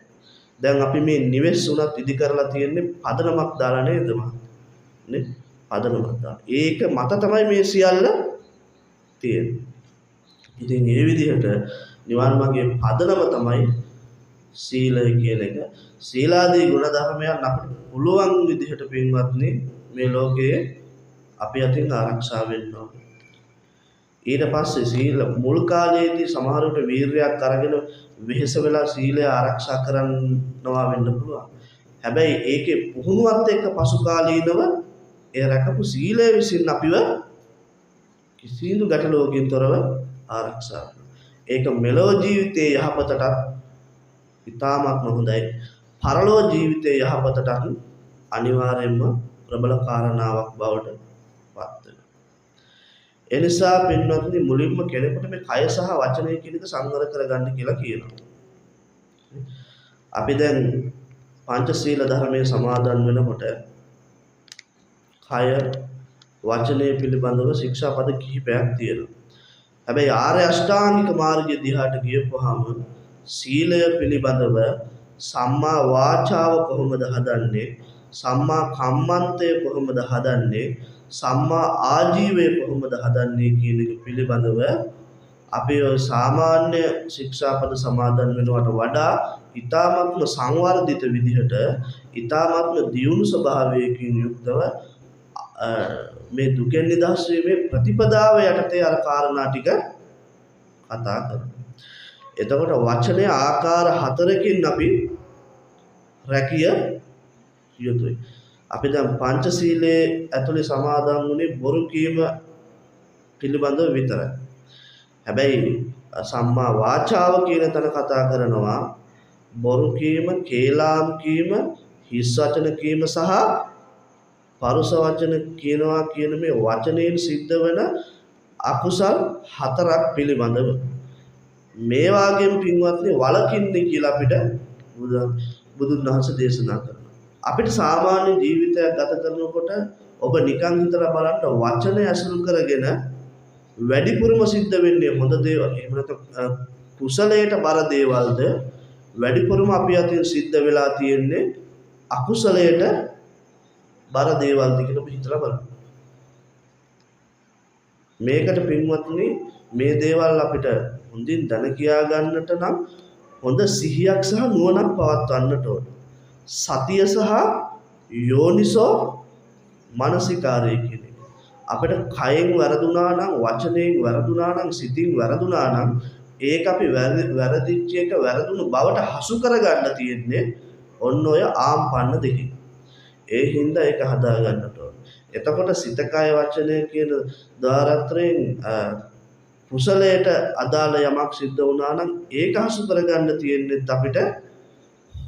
දැන් අපි මේ නිවෙස් උනත් ඉදි කරලා තියෙන්නේ පදනමක් දාලා නේද නේ? පදනමක් දාලා. ඒක මත තමයි මේ සියල්ල තියෙන්නේ. ඉතින් මේ විදිහට නිවන් මාගේ පදනම තමයි සීලය කියන එක. සීලාදී ගුණධර්මයන් අපිට පුළුවන් විදිහට පින්වත්නි මේ ලෝකයේ අපි අතින් ආරක්ෂා වෙන්න ඕනේ. ඊට පස්සේ සීල මුල් කාලයේදී සමහරවිට වීරයක් අරගෙන වෙහෙස වෙලා සීලය ආරක්ෂා කරනවා වෙන්න පුළුවන්. හැබැයි ඒකේ පුහුණුවත් එක්ක පසු කාලීනව ඒ රැකපු සීලය විසින් අපිව කිසිදු ගැටලුවකින් තොරව ආරක්ෂා කරනවා. ඒක මෙලොව ජීවිතයේ යහපතටත් ඉතාමත්ම හොඳයි. පරලොව ජීවිතයේ යහපතටත් අනිවාර්යයෙන්ම ප්‍රබල කාරණාවක් බවට පත් වෙනවා. එනිසා පින්වත්නි මුලින්ම කෙනෙකුට මේ කය සහ වචනය කියන එක සංවර කරගන්න කියලා කියනවා. අපි දැන් පංචශීල ධර්මයේ සමාදන් වෙනකොට කය වචනය පිළිබඳව ශික්ෂාපද කිහිපයක් තියෙනවා. හැබැයි ආර්ය අෂ්ටාංගික මාර්ගය දිහාට ගියපුවාම සීලය පිළිබඳව සම්මා වාචාව කොහොමද හදන්නේ? සම්මා කම්මන්තය කොහොමද හදන්නේ? සම්මා ආජීවය කොහොමද හදන්නේ කියන එක පිළිබඳව අපි සාමාන්‍ය ශික්ෂාපද සමාදන් වෙනවට වඩා ඊ타ත්ම සංවර්ධිත විදිහට ඊ타ත්ම දියුණු ස්වභාවයකින් යුක්තව මේ දුකෙන් නිදහස් වීමේ ප්‍රතිපදාව යටතේ අර කාරණා ටික කතා කරනවා. එතකොට වචනේ ආකාර 4කින් අපි රැකිය යුතුයි. අපි දැන් පංචශීලයේ ඇතුලේ සමාදන් වුණේ බොරු කීම පිළිබඳව විතරයි. හැබැයි සම්මා වාචාව කියන තැන කතා කරනවා බොරු කීම, කේලාම් කීම, හිස් වචන කීම සහ පරුස වචන කියනවා කියන මේ වචනයෙන් සිද්ධ වෙන අකුසල් 4ක් පිළිබඳව මේ වාගෙන් පින්වත්නි වලකින්නේ කියලා අපිට බුදුන් වහන්සේ දේශනා කරනවා. අපිට සාමාන්‍ය ජීවිතයක් ගත කරනකොට ඔබ නිකන් හිතලා බලන්න වචන ඇසුරු කරගෙන වැඩිපුරම සිද්ධ වෙන්නේ හොඳ දේවල්. එහෙම නැත්නම් කුසලයට බර දේවල්ද වැඩිපුරම අපි අතින් සිද්ධ වෙලා තියෙන්නේ අකුසලයට බර දේවල්ද කියලා ඔබ හිතලා බලන්න. මේකට පින්වත්නි මේ දේවල් අපිට හොඳින් දැන කියා ගන්නට නම් හොඳ සිහියක් සහ නුවණක් පවත්වන්නට ඕන. සතිය සහ යෝනිසෝ මානසිකාරය කියන එක. අපිට කයෙන් වැරදුනා නම්, වචනයෙන් වැරදුනා නම්, සිතින් වැරදුනා නම් ඒක අපි වැරදිච්ච එක වැරදුණු බවට හසු කරගන්න තියෙන්නේ ඔන්න ඔය ආම්පන්න දෙකෙන්. ඒ හින්දා ඒක හදා ගන්නට ඕන. එතකොට සිත කය වචනය කියන ද්වාරත්‍රයෙන් කුසලයට අදාළ යමක් සිද්ධ වුණා නම් ඒක හසු කරගන්න තියෙන්නේ අපිට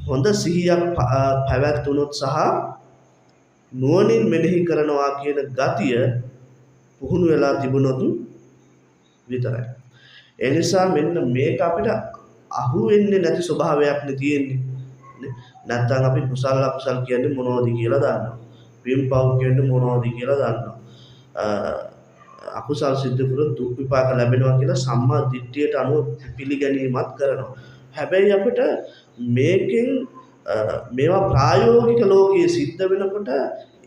හොඳ සිහියක් පැවැත්වුණොත් සහ නුවණින් මෙනෙහි කරනවා කියන ගතිය පුහුණු වෙලා තිබුණොත් විතරයි. ඒ නිසා මෙන්න මේක අපිට අහු වෙන්නේ නැති ස්වභාවයක් නේ තියෙන්නේ. නැත්නම් අපි කුසල අකුසල කියන්නේ මොනවද කියලා දන්නවා. පින්පව් කියන්නේ මොනවද කියලා දන්නවා. අකුසල් සිද්ධ කරොත් දුක් විපාක ලැබෙනවා කියලා සම්මා දිට්ඨියට අනුව පිළිගැනීමත් කරනවා. හැබැයි අපිට මේකෙන් මේවා ප්‍රායෝගික ලෝකයේ සිද්ධ වෙනකොට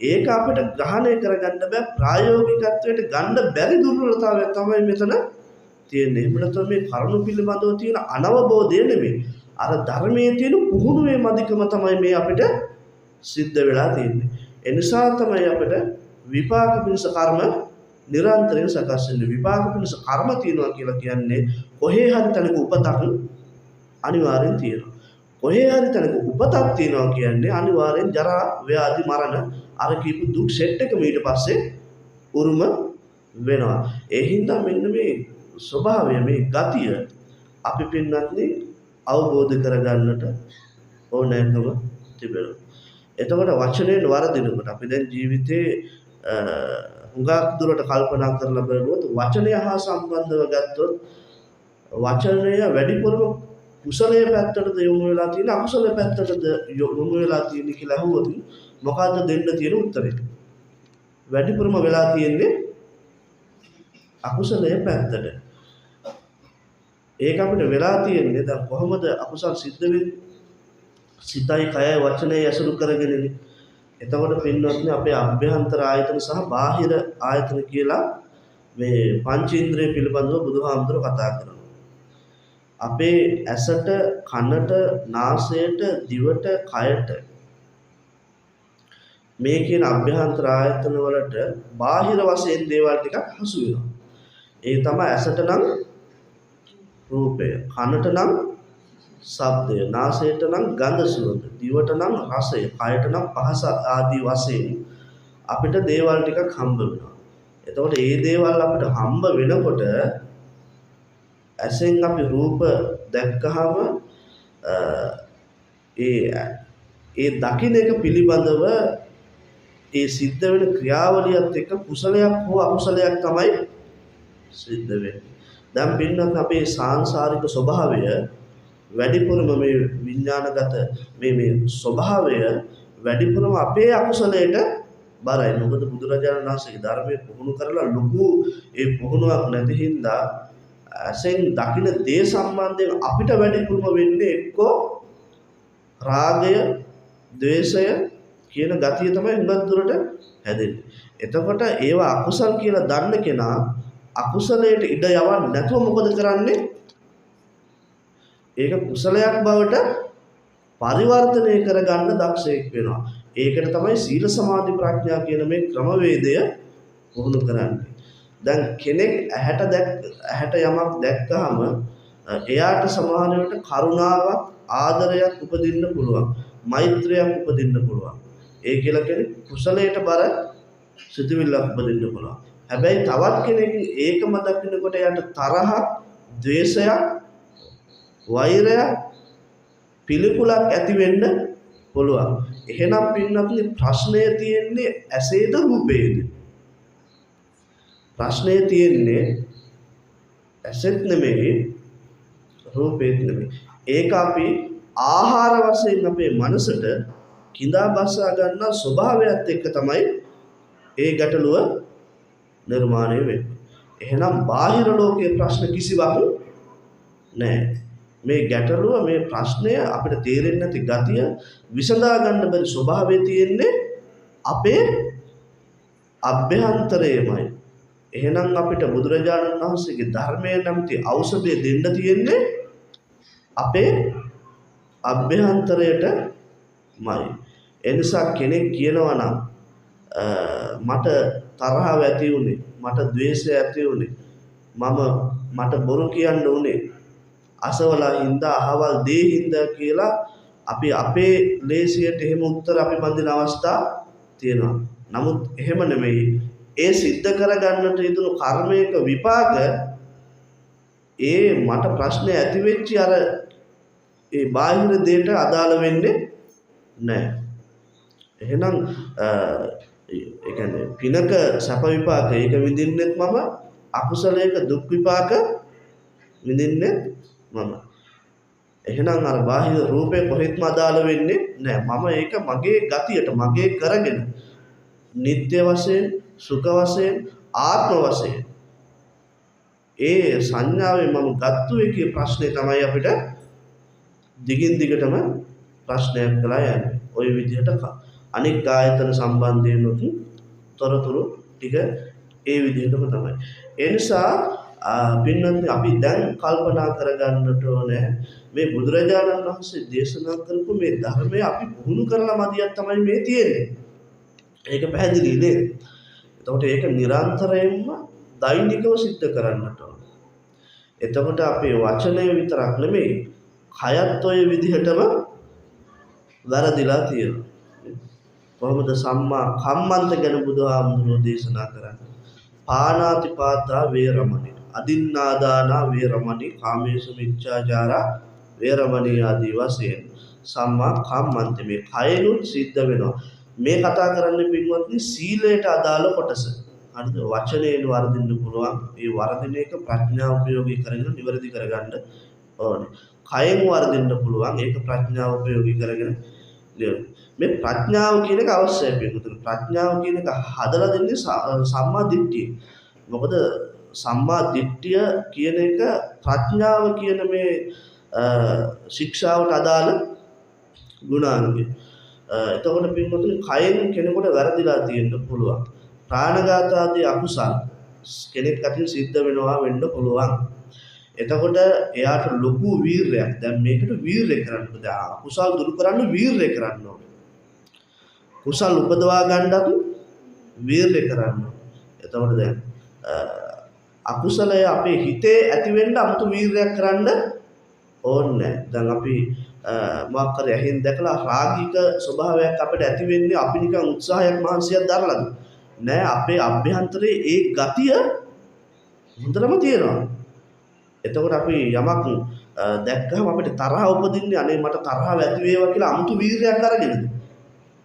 ඒක අපිට ග්‍රහණය කරගන්න බෑ. ප්‍රායෝගිකත්වයට ගන්න බැරි දුර්වලතාවය තමයි මෙතන තියෙන්නේ. එහෙම නැත්නම් මේ කරුණු පිළිබඳව තියෙන අනවබෝධය නෙමෙයි. අර ධර්මයේ තියෙන පුහුණුවේ මදිකම තමයි මේ අපිට සිද්ධ වෙලා තියෙන්නේ. ඒ නිසා තමයි අපිට විපාක පිණිස කර්ම නිරන්තරයෙන් සකස් වෙන්නේ. විපාක පිණිස කර්ම තියෙනවා කියලා කියන්නේ කොහේ හරි තැනක උපතක් අනිවාර්යෙන් තියෙනවා. කොහේ හරි තැනක උපතක් තියෙනවා කියන්නේ අනිවාර්යෙන් ජරා ව්‍යාධි මරණ අර කීප දුක් සෙට් එකම ඊට පස්සේ උරුම වෙනවා. ඒ හින්දා මෙන්න මේ ස්වභාවය මේ ගතිය අපි පින්නත්නි අවබෝධ කරගන්නට ඕනෑකම තිබෙනවා. එතකොට වචනයෙන් වරදිනකොට අපි දැන් ජීවිතේ හුඟක් දුරට කල්පනා කරලා බලුවොත් වචනය හා සම්බන්ධව ගත්තොත් වචනය වැඩිපුරම කුසලයේ පැත්තටද යොමු වෙලා තියෙන අකුසලයේ පැත්තටද යොමු වෙලා තියෙන කියලා අහුවොත් මොකද්ද දෙන්න තියෙන උත්තරේ? වැඩිපුරම වෙලා තියෙන්නේ අකුසලයේ පැත්තට. ඒක අපිට වෙලා තියෙන්නේ දැන් කොහොමද අකුසල් සිද්ධ වෙන්නේ? සිතයි කයයි වචනයයි ඇසුරු කරගෙනනේ. එතකොට පින්වත්නි අපේ අභ්‍යන්තර ආයතන සහ බාහිර ආයතන කියලා මේ පංචේන්ද්‍රය පිළිබඳව බුදුහාමුදුරුවෝ කතා කරනවා. අපේ ඇසට, කනට, නාසයට, දිවට, කයට මේ කියන අභ්‍යන්තර ආයතන වලට බාහිර වශයෙන් දේවල් ටිකක් හසු වෙනවා. ඒ තමයි ඇසට නම් රූපය, කනට නම් ශබ්දය, නාසයට නම් ගන්ධ සුවඳ, දිවට නම් රසය, කයට නම් පහස ආදී වශයෙන් අපිට දේවල් ටිකක් හම්බ වෙනවා. එතකොට මේ දේවල් අපිට හම්බ වෙනකොට ඇසෙන් අපි රූප දැක්කහම ඒ දකින්න එක පිළිබඳව ඒ සිද්ධ වෙන ක්‍රියාවලියත් එක්ක කුසලයක් හෝ අකුසලයක් තමයි සිද්ධ වෙන්නේ. දැන් පින්නත් අපේ සාංශාරික ස්වභාවය වැඩිපුරම මේ විඥානගත මේ ස්වභාවය වැඩිපුරම අපේ අකුසලයට බරයි. මොකද බුදුරජාණන් වහන්සේගේ ධර්මයේ පුහුණු කරලා ලොකු ඒ පුහුණුවක් නැති හින්දා ඇසෙන් දකින්න දේ සම්බන්ධයෙන් අපිට වැඩිපුරම වෙන්නේ එක්කෝ රාගය, ද්වේෂය කියන ගතිය තමයි හුඟක් දුරට හැදෙන්නේ. එතකොට ඒවා අකුසල් කියලා දන්න කෙනා අකුසලයට ඉඩ යවන්නේ නැතුව මොකද කරන්නේ? ඒක කුසලයක් බවට පරිවර්තනය කරගන්න දක්ෂයෙක් වෙනවා. ඒකට තමයි සීල සමාධි ප්‍රඥා කියන මේ ක්‍රමවේදය පුහුණු කරන්නේ. දැන් කෙනෙක් ඇහැට යමක් දැක්කහම එයාට සමාන වෙට කරුණාවක්, ආදරයක් උපදින්න පුළුවන්. මෛත්‍රියක් උපදින්න පුළුවන්. ඒ කියලා කියන්නේ කුසලයට බර සිතුවිල්ලක් උපදින්න පුළුවන්. හැබැයි තවත් කෙනෙක් ඒකම දකින්නකොට එයාට තරහ, ද්වේෂයක්, වෛරයක්, පිළිකුලක් ඇති වෙන්න පුළුවන්. එහෙනම් පින්නත්නි ප්‍රශ්නය තියෙන්නේ ඇසේද රූපේද? ප්‍රශ්නය තියෙන්නේ ඇසෙත් නෙමෙයි රූපෙත් නෙමෙයි. ඒක අපි ආහාර වශයෙන් අපේ මනසට කිඳා බසා ගන්න ස්වභාවයත් එක්ක තමයි ඒ ගැටලුව නිර්මාණය වෙන්නේ. එහෙනම් බාහිර ලෝකයේ ප්‍රශ්න කිසිවක් නැහැ. මේ ගැටලුව මේ ප්‍රශ්නය අපිට තේරෙන්නේ නැති ගතිය විසඳා ගන්න බැරි ස්වභාවය තියෙන්නේ අපේ අභ්‍යන්තරයේමයි. එහෙනම් අපිට බුදුරජාණන් වහන්සේගේ ධර්මය නැමැති ඖෂධය දෙන්න තියෙන්නේ අපේ අභ්‍යන්තරයටමයි. ඒ නිසා කෙනෙක් කියනවා නම් මට තරහව ඇති වුණේ, මට ද්වේෂය ඇති වුණේ, මට බොරු කියන්න උනේ අසවලා හින්දා, අහවල් දේ හින්දා කියලා අපි අපේ ලේසියට එහෙම උත්තර අපි බඳින අවස්ථා තියෙනවා. නමුත් එහෙම නෙමෙයි. ඒ සිද්ධ කරගන්නට යෙදුණු කර්මයක විපාක මට ප්‍රශ්නේ ඇති වෙච්ච අර ඒ බාහිර දෙයට අදාළ වෙන්නේ නැහැ. එහෙනම් ඒ කියන්නේ පිනක සැප විපාක ඒක විඳින්නෙත් මම, අකුසලයක දුක් විපාක විඳින්නෙත් මම. එහෙනම් අර බාහිර රූපේ කොහෙත්ම අදාළ වෙන්නේ නැහැ. මම ඒක මගේ ගතියට මගේ කරගෙන නිත්‍ය වශයෙන්, සුඛ වශයෙන්, ආත්ම වශයෙන් ඒ සංඥාවෙන් මම ගත්තු එකේ ප්‍රශ්නේ තමයි අපිට දිගින් දිගටම ප්‍රශ්නයක් කළා යන්නේ. ওই විදිහට අනික් ආයතන සම්බන්ධයෙන් උත් තොරතුරු ටික ඒ විදිහටම තමයි. ඒ නිසා පින්නත් අපි දැන් කල්පනා කරගන්නට ඕනේ මේ බුදුරජාණන් වහන්සේ දේශනා කරපු මේ ධර්මය අපි පුහුණු කරලා මදියක් තමයි මේ තියෙන්නේ. ඒක පැහැදිලි නේද? එතකොට ඒක නිරන්තරයෙන්ම දෛනිකව සිද්ධ කරන්නට ඕනේ. එතකොට අපේ වචනය විතරක් නෙමෙයි කයත් ඔය විදිහටම වැරදිලා තියෙනවා. කොහොමද සම්මා කම්මන්ත ගැන බුදුහාමුදුරුවෝ දේශනා කරන්නේ? පානාතිපාතා වේරමණී, අදින්නාදානා වේරමණී, කාමේසු මිච්ඡාචාරා වේරමණී ආදී වශයෙන් සම්මා කම්මන්ත මේ කයනුත් සිද්ධ වෙනවා. මේ කතා කරන්නේ පින්වත්නි සීලයට අදාළ කොටස. හරිද? වචනයෙන් වර්ධින්න පුළුවන්. ඒ වර්ධින එක ප්‍රඥාව උපයෝගී කරගෙන නිවැරදි කරගන්න ඕනේ. කයෙන් වර්ධින්න පුළුවන්. ඒක ප්‍රඥාව උපයෝගී කරගෙන මේ ප්‍රඥාව කියන එක අවශ්‍යයි පින්වත්නි. ප්‍රඥාව කියන එක හදලා දෙන්නේ සම්මා දිට්ඨිය. මොකද සම්මා දිට්ඨිය කියන එක ප්‍රඥාව කියන මේ ශික්ෂාවට අදාළ ගුණාංගය. එතකොට පින්වතුනි කයෙන් කෙනෙකුට වැරදිලා තියෙන්න පුළුවන්. ප්‍රාණඝාත ආදී අකුසල් කෙනෙක් අතින් සිද්ධ වෙන්න පුළුවන්. එතකොට එයාට ලොකු වීරයක්. දැන් මේකට වීරය කරන්න බෑ. අකුසල් දුරු කරන්න වීරය කරන්න ඕනේ. කුසල් උපදවා ගන්නත් වීරය කරන්න ඕනේ. එතකොට දැන් අකුසලය අපේ හිතේ ඇති වෙන්න 아무තු වීරයක් කරන්න ඕනේ. දැන් අපි මොකක් හරි ඇහෙන් දැකලා රාගික ස්වභාවයක් අපිට ඇති වෙන්නේ අපි නිකන් උත්සාහයක් මහන්සියක් දරලාද නෑ. අපේ අභ්‍යන්තරයේ ඒ ගතිය හොඳටම තියෙනවා. එතකොට අපි යමක් දැක්කම අපිට තරහ උපදින්නේ අනේ මට තරහ ඇති වේවා කියලා 아무තු වීරයක් අරගෙනද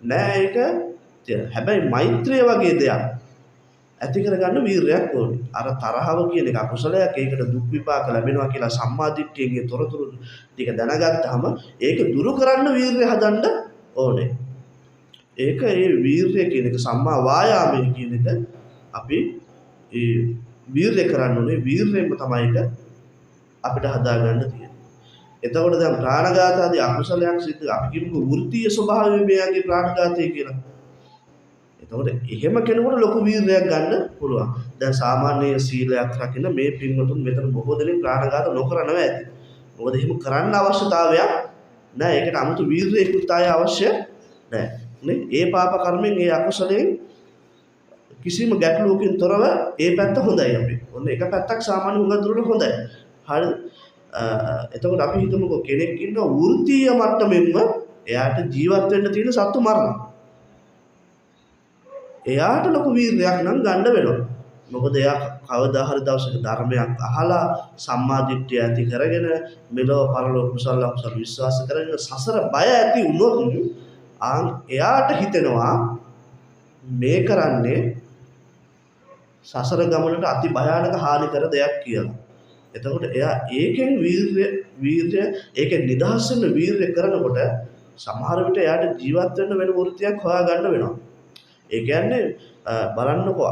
නෑ. ඒක හැබැයි මෛත්‍රිය වගේ දෙයක් ඇති කරගන්න වීරයක් ඕනේ. අර තරහව කියන එක අකුසලයක්. ඒකට දුක් විපාක ලැබෙනවා කියලා සම්මාදිට්ඨියගේ තොරතුරු ටික දැනගත්තාම ඒක දුරු කරන්න වීරය හදන්න ඕනේ. ඒක ඒ වීරය කියන එක සම්මා වායාමය කියන එක අපි ඒ වීරය කරන්න ඕනේ. වීරයෙන්ම තමයි ඒක අපිට හදාගන්න තියෙන්නේ. එතකොට දැන් ප්‍රාණඝාත ආදී අකුසලයක් සිද්ධ අපි කියමුකෝ වෘත්තීය ස්වභාවය මෙයාගේ ප්‍රාණඝාතය කියලා. එතකොට එහෙම කෙනෙකුට ලොකු වීරයක් ගන්න පුළුවන්. දැන් සාමාන්‍ය සීලයක් රකින්න මේ පින්වතුන් මෙතන බොහෝ දෙනෙක් ප්‍රාණඝාත නොකරනව ඇති. මොකද එහෙම කරන්න අවශ්‍යතාවයක් නැහැ. ඒකට 아무තු වීරයෙකුත් ආය අවශ්‍ය නැහැ. නේ? ඒ පාප කර්මෙන් ඒ අකුසලයෙන් කිසිම ගැටලුවකින් තොරව ඒ පැත්ත හොඳයි අපි. ඔන්න එක පැත්තක් සාමාන්‍ය හුඟක් දුරට හොඳයි. හරිද? එතකොට අපි හිතමුකෝ කෙනෙක් ඉන්නවා වෘත්තීය මට්ටමෙන්ම එයාට ජීවත් වෙන්න තියෙන සත්තු මරනවා. එයාට ලොකු වීරයක් නම් ගන්න වෙනවා. මොකද එයා කවදා හරි දවසක ධර්මයක් අහලා සම්මා දිට්ඨිය ඇති කරගෙන මෙලොව පරලොව කුසල අකුසල විශ්වාස කරගෙන සසර බය ඇති වුණොත් එයාට හිතෙනවා මේ කරන්නේ සසර ගමනට අති භයානක හානි කර දෙයක් කියලා. එතකොට එයා ඒකෙන් වීර්ය ඒකෙන් නිදහස් වෙන වීර්ය කරනකොට සමහර විට එයාට ජීවත් වෙන්න වෙන වෘත්තියක් හොයාගන්න වෙනවා. ඒ කියන්නේ බලන්නකෝ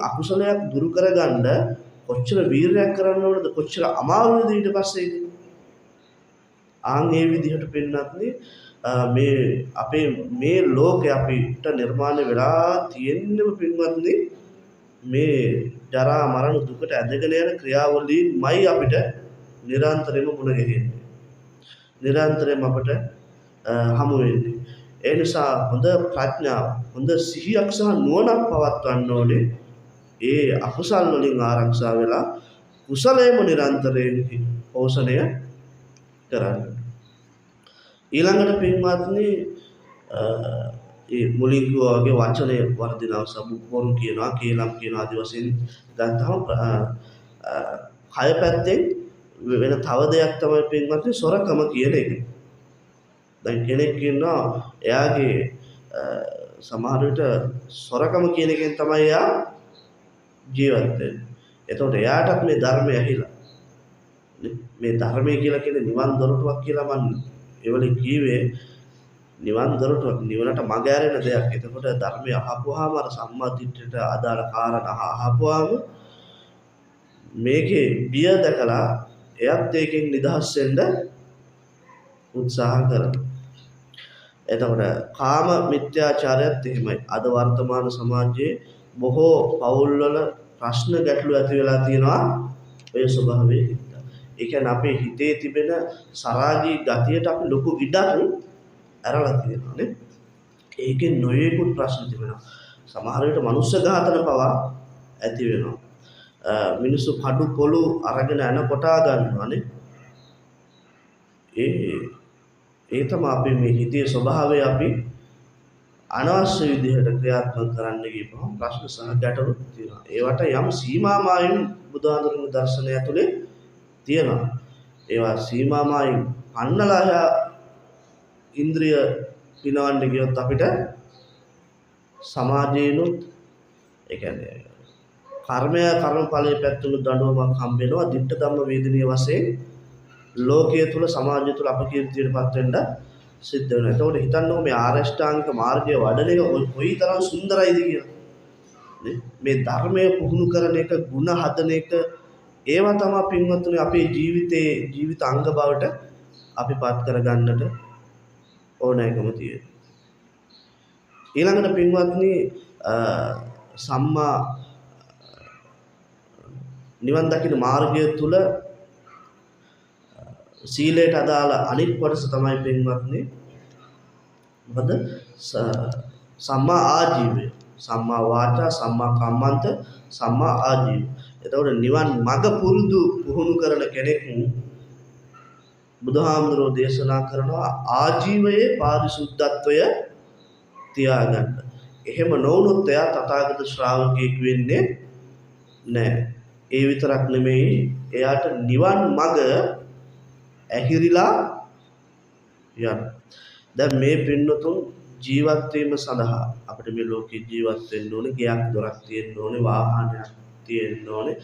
අකුසලයක් දුරු කරගන්න කොච්චර වීරයක් කරන්න ඕනද, කොච්චර අමාරුද ඊට පස්සේ. ඒ විදිහට පෙන්නත්නේ මේ අපේ මේ ලෝකේ අපිට නිර්මාණය වෙලා තියෙන්නම පින්වත්නි මේ ජරා මරණ දුකට ඇදගෙන යන ක්‍රියාවලින්මයි අපිට නිරන්තරයෙන්ම මුණ ගැහෙන්නේ. නිරන්තරයෙන්ම අපිට හමු වෙන්නේ. ඒ නිසා හොඳ ප්‍රඥාව, හොඳ සිහියක් සහ නුවණක් පවත්වන්න ඕනේ. ඒ අකුසල් වලින් ආරක්ෂා වෙලා කුසලයේම නිරන්තරයෙන් පෝෂණය කරන්න. ඊළඟට පින්වත්නි ඒ මුලින් වගේ වචනේ වර්ධිනව සම්පූර්ණ කියනවා, කේලම් කියනවා ආදි වශයෙන් ගත්තම කය පැත්තෙන් වෙන තව දෙයක් තමයි පින්වත්නි සොරකම කියන එක. දැන් කෙනෙක් ඉන්නවා එයාගේ සමහර විට සොරකම කියන එකෙන් තමයි එයා ජීවත් වෙන්නේ. එතකොට එයාටත් මේ ධර්මය ඇහිලා මේ ධර්මය කියලා කියන්නේ නිවන් දොරටුවක් කියලා මම ඒවලින් කියවේ. නිවන් දොරටුවක් නිවනට මඟ ඇරෙන දෙයක්. එතකොට ධර්මය අහපුවාම අර සම්මා දිට්ඨියට අදාළ කාරණා අහපුවාම මේකේ බිය දැකලා එයත් ඒකෙන් නිදහස් වෙන්න උත්සාහ කරනවා. එතකොට කාම මිත්‍යාචාරයත් එහෙමයි. අද වර්තමාන සමාජයේ බොහෝ පවුල්වල ප්‍රශ්න ගැටලු ඇති වෙලා තියෙනවා ඔය ස්වභාවයේ. ඒ කියන්නේ අපේ හිතේ තිබෙන සරාගී ගතියට අපි ලොකු ඉඩක් අරලා තියෙනවා නේ. ඒකෙන් නොයෙකුත් ප්‍රශ්න තිබෙනවා. සමහර විට මනුස්ස ඝාතන පවා ඇති වෙනවා. මිනිස්සු කඩු පොළු අරගෙන යන කොටා ගන්නවා නේ. ඒ තමයි අපි මේ හිතේ ස්වභාවය අපි අනවශ්‍ය විදිහට ක්‍රියාත්මක කරන්න ගියපුවම ප්‍රශ්න සහ ගැටලු තියෙනවා. ඒවට යම් සීමාමායින් බුදුහාමුදුරුවෝ දර්ශනය ඇතුලේ තියෙනවා. ඒවා සීමාමායින් පන්නලා එහා ඉන්ද්‍රිය පිනවන්න ගියොත් අපිට සමාජේනොත් ඒ කියන්නේ කර්මඵලයේ පැත්තට දඬුවමක් හම්බ වෙනවා. ditta dhamma වේදනීය වශයෙන් ලෝකයේ තුල සමාජය තුල අපකීර්තියටපත් වෙන්න සිද්ධ වෙනවා. එතකොට හිතන්නකො මේ ආරෂ්ඨාංගික මාර්ගය වඩන එක කොයිතරම් සුන්දරයිද කියලා. මේ ධර්මයේ පුහුණු කරන එක, ಗುಣ හදන එක, ඒවා තමයි පින්වත්තුනි අපේ ජීවිත අංග බවට අපි පත් කරගන්නට ඕනෑකම තියෙනවා. ඊළඟට පින්වත්නි සම්මා නිවන් දකින මාර්ගය තුල සීලයට අදාළ අනිත් කොටස තමයි පින්වත්නි මොකද සම්මා ආජීවය, සම්මා වාචා, සම්මා කම්මන්ත, සම්මා ආජීව. එතකොට නිවන් මඟ පුහුණු කරන කෙනෙක් බුදුහාමුදුරෝ දේශනා කරනවා ආජීවයේ පාරිශුද්ධත්වය තියාගන්න. එහෙම නොවුනොත් එයා තථාගත ශ්‍රාවකයෙක් වෙන්නේ නැහැ. ඒ විතරක් නෙමෙයි එයාට නිවන් මඟ ඇහිරිලා යන. දැන් මේ පින්නතුන් ජීවත් වීම සඳහා අපිට මේ ලෝකේ ජීවත් වෙන්න ඕනේ, ගයක් දොරක් තියෙන්න ඕනේ, වාහනයක් තියෙන්න ඕනේ.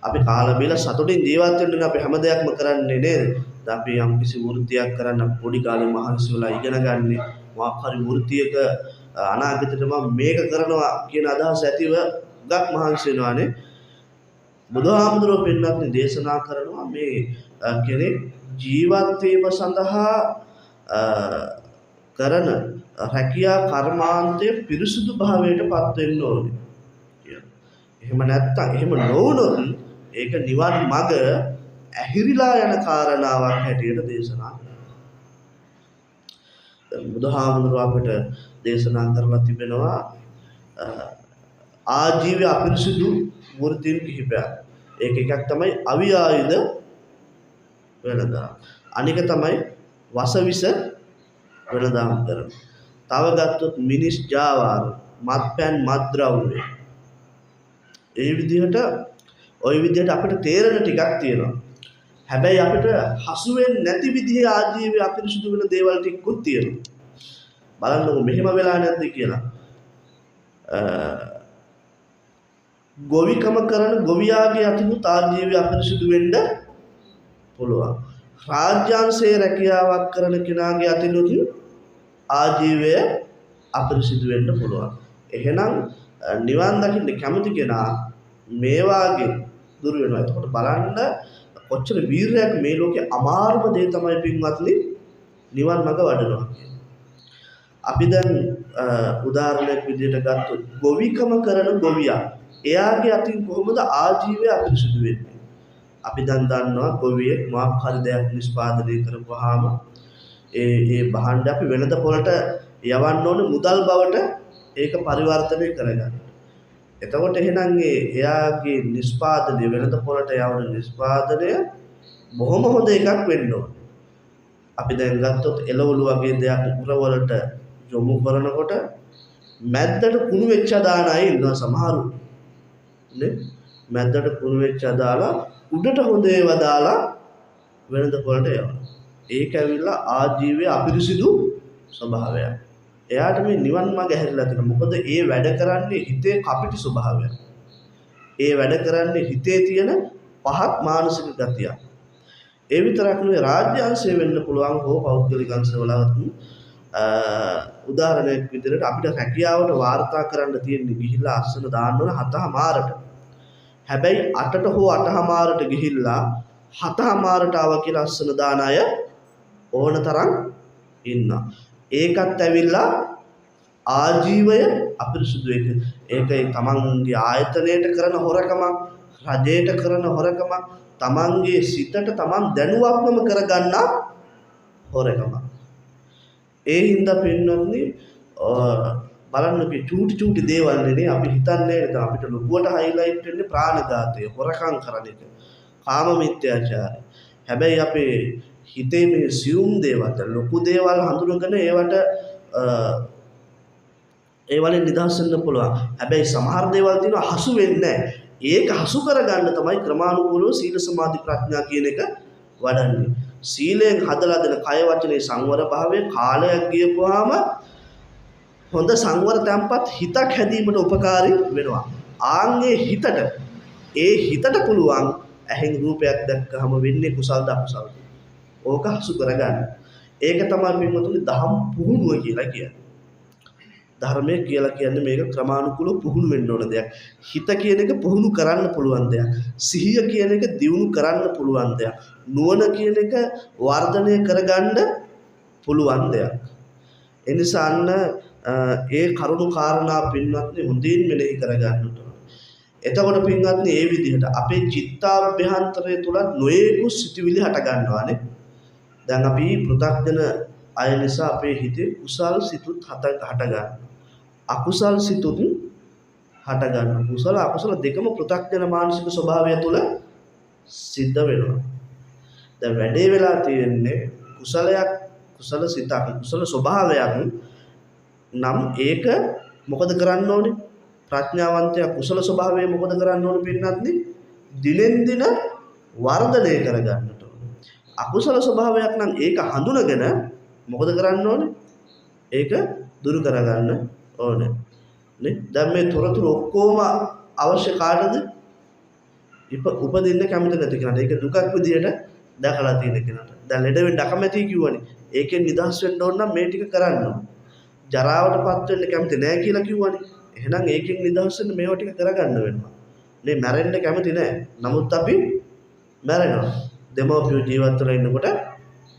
අපි කාලා බීලා සතුටින් ජීවත් වෙන්න ඕනේ. අපි හැම දෙයක්ම කරන්නේ නේද? දැන් අපි යම් කිසි වෘත්තියක් කරන්න පොඩි කාලේ මහන්සි වෙලා ඉගෙන ගන්න මොකක් හරි වෘත්තියක අනාගතේට මම මේක කරනවා කියන අදහස ඇතිව ගක් මහන්සි වෙනවානේ. බුදුහාමුදුරුවෝ පින්නත්නි දේශනා කරනවා මේ කෙනෙක් ජීවත් වීම සඳහා කරන රැකියා කර්මාන්තයේ පිරිසුදු භාවයට පත් වෙන්න ඕනේ කියලා. එහෙම නැත්නම් එහෙම නොවුනොත් ඒක නිවන් මඟ ඇහිරිලා යන කාරණාවක් හැටියට දේශනා කරනවා. බුදුහාමුදුරුවෝ අපිට දේශනා කරලා තිබෙනවා ආජීවය අපිරිසුදු වෘත්තීන් කිහිපයක්. ඒක එකක් තමයි අවියායුධ වෙළඳාම්. අනික තමයි වසවිස වෙළඳාම් කරන. තව ගත්තොත් මිනිස් ජාවාර, මත්පැන්, මත්ද්‍රව්‍ය. ඒ විදිහට ওই විදිහට අපිට තේරෙන ටිකක් තියෙනවා. හැබැයි අපිට හසු වෙන්නේ නැති විදිහේ ආජීවය අපිරිසුදු වෙන දේවල් ටිකකුත් තියෙනවා. බලන්නකො මෙහෙම වෙලා නැද්ද කියලා. ගොවිකම කරන ගොවියාගේ අතිනුත් ආජීවය අපිරිසුදු වෙන්න පුළුවන්. රාජ්‍යාංශයේ රැකියාවක් කරන කෙනාගේ අතිනුත් ආජීවය අපිරිසුදු වෙන්න පුළුවන්. එහෙනම් නිවන් දකින්න කැමති කෙනා මේ වාගේ දුර වෙනවා. එතකොට බලන්න කොච්චර වීරයක් මේ ලෝකේ අමාරුම දේ තමයි පින්වත්නි නිවන් මඟ වඩනවා කියන්නේ. අපි දැන් උදාහරණයක් විදිහට ගත්තොත් ගොවිකම කරන ගොවියා එයාගේ අතින් කොහොමද ආජීවය අපිරිසුදු වෙන්නේ? අපි දැන් දන්නවා ගොවියෙක් මොකක් හරි දෙයක් නිෂ්පාදනය කරපුවාම ඒ භාණ්ඩ අපි වෙළඳ පොළට යවන්න ඕනේ මුදල් බවට ඒක පරිවර්තනය කරගන්න. එතකොට එහෙනම් එයාගේ නිෂ්පාදනය වෙළඳ පොළට යවන නිෂ්පාදනය බොහොම හොඳ එකක් වෙන්න ඕනේ. අපි දැන් ගත්තොත් එළවලු වගේ දෙයක් උරවලට යොමු කරනකොට මැද්දට කුණු වෙච්ච දාන අය ඉන්නවා සමහරු. නේ? මැද්දට කුණු වෙච්ච දාලා උඩට හොඳ ඒවා දාලා වෙළඳ පොළට යවනවා. ඒක ඇවිල්ලා ආජීවයේ අපිරිසිදු ස්වභාවයක්. එයාට මේ නිවන් මාර්ග ඇහැරිලා තියෙනවා. මොකද ඒ වැඩ කරන්නේ හිතේ කපටි ස්වභාවයක්. ඒ වැඩ කරන්නේ හිතේ තියෙන පහත් මානසික ගතියක්. ඒ විතරක් නෙවෙයි රාජ්‍යාංශය වෙන්න පුළුවන් හෝ පෞද්ගලික අංශවලත් උදාහරණයක් විදිහට අපිට රැකියාවට වාර්තා කරන්න තියෙන්නේ ගිහිල්ලා අස්සන දාන්න ඕන 7:00ට. හැබැයි 8ට හෝ 8:00ට ගිහිල්ලා 7:00ට ආව කියලා අස්සන දාන අය ඕන තරම් ඉන්නවා. ඒකත් ඇවිල්ලා ආජීවය අපිරිසුදු එක. ඒකයි තමන්ගේ ආයතනයට කරන හොරකමක්, රජයට කරන හොරකමක්, තමන්ගේ සිතට තමන් දැනුවත්වම කරගන්න හොරකමක්. ඒ හින්දා පින්නොත්නි බලන්න මේ චූටි දේවල් නෙනේ අපි හිතන්නේ නේද අපිට ලොකුවට හයිලයිට් වෙන්නේ ප්‍රාණඝාතය, හොරකම් කරන එක, කාම මිත්‍යාචාරය. හැබැයි අපේ හිතේ මේ සියුම් දේවල් ලොකු දේවල් හඳුනගෙන ඒවට ඒ වලින් නිදහස් වෙන්න පුළුවන්. හැබැයි සමහර දේවල් තියෙනවා හසු වෙන්නේ නැහැ. ඒක හසු කරගන්න තමයි ක්‍රමානුකූලව සීල සමාධි ප්‍රඥා කියන එක වඩන්නේ. සීලයෙන් හදලා දෙන කය වචනේ සංවර භාවයේ කාලයක් ගියපුවාම හොඳ සංවර තැම්පත් හිතක් හැදීමට උපකාරී වෙනවා. ආන්ගේ හිතට පුළුවන් ඇහෙන් රූපයක් දැක්කහම වෙන්නේ කුසල්ද අකුසල්ද? ඕක හසු කරගන්න. ඒක තමයි පින්වතුනි දහම් පුහුණුව කියලා කියන්නේ. ධර්මය කියලා කියන්නේ මේක ක්‍රමානුකූලව පුහුණු වෙන්න ඕන දෙයක්. හිත කියන එක පුහුණු කරන්න පුළුවන් දෙයක්. සිහිය කියන එක දියුණු කරන්න පුළුවන් දෙයක්. නුවණ කියන එක වර්ධනය කරගන්න පුළුවන් දෙයක්. ඒ නිසා ඒ කරුණු කාරණා පින්වත්නි හොඳින් මෙනෙහි කරගන්න ඕන. එතකොට පින්වත්නි මේ විදිහට අපේ චිත්තාභ්‍යන්තරය තුල නොයෙකුත් සිතුවිලි හට ගන්නවානේ. දැන් අපි පෘථග්ජන අය නිසා අපේ හිතේ කුසල් සිතුත් හට ගන්නවා. අකුසල් සිතුත් හට ගන්නවා. කුසල අකුසල දෙකම පෘථග්ජන මානසික ස්වභාවය තුළ සිද්ධ වෙනවා. දැන් වැඩේ වෙලා තියෙන්නේ කුසල සිතක් කුසල ස්වභාවයක් නම් ඒක මොකද කරන්න ඕනේ? ප්‍රඥාවන්තයා කුසල ස්වභාවය මොකද කරන්න ඕනේ පින්නත්නි? දිනෙන් දින වර්ධනය කරගන්නට ඕනේ. අකුසල ස්වභාවයක් නම් ඒක හඳුනගෙන මොකද කරන්න ඕනේ? ඒක දුරු කරගන්න ඕනේ. නේ? දැන් මේ තොරතුරු ඔක්කොම අවශ්‍ය කාටද? උපදින්න කැමති නැති කෙනාට. ඒක දුකක් විදියට දැකලා තියෙන කෙනාට. දැන් ලෙඩ වෙන්න අකමැති කිව්වනේ. ඒකෙන් නිදහස් වෙන්න ඕන නම් මේ ටික කරන්න ඕන. ජරාවටපත් වෙන්න කැමති නැහැ කියලා කිව්වනේ. එහෙනම් ඒකෙන් නිදහස් වෙන්න මේවා ටික කරගන්න වෙනවා. මේ මැරෙන්න කැමති නැහැ. නමුත් අපි මැරෙනවා. දෙමව්පියෝ ජීවත් වෙලා ඉන්නකොට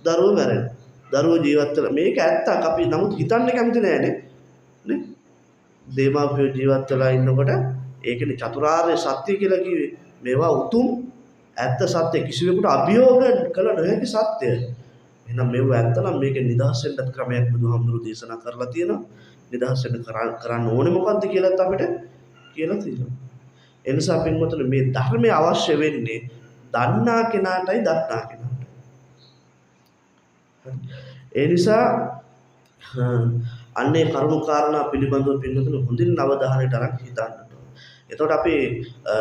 දරුවෝ මැරෙනවා. දරුවෝ ජීවත් වෙලා මේක ඇත්තක් අපි නමුත් හිතන්න කැමති නැහැනේ. නේ? දෙමව්පියෝ ජීවත් වෙලා ඉන්නකොට ඒකනේ චතුරාර්ය සත්‍ය කියලා කිව්වේ. මේවා උතුම් ඇත්ත සත්‍ය කිසිවෙකුට අභියෝග කළ නොහැකි සත්‍ය. එහෙනම් මේව ඇත්ත නම් මේක නිදහස් වෙන්නත් ක්‍රමයක් බුදුහාමුදුරු දේශනා කරලා තියෙනවා. නිදහස් වෙන්න කරන්න ඕනේ මොකද්ද කියලාත් අපිට කියලා තියෙනවා. ඒ නිසා පින්වතුනි මේ ධර්මය අවශ්‍ය වෙන්නේ දන්නා කෙනාටයි දක්නා කෙනාට. ඒ නිසා අන්නේ කරුණු කාරණා පිළිබඳව පින්වතුනි හොඳින් අවධානයට අරන් හිතන්න. එතකොට අපි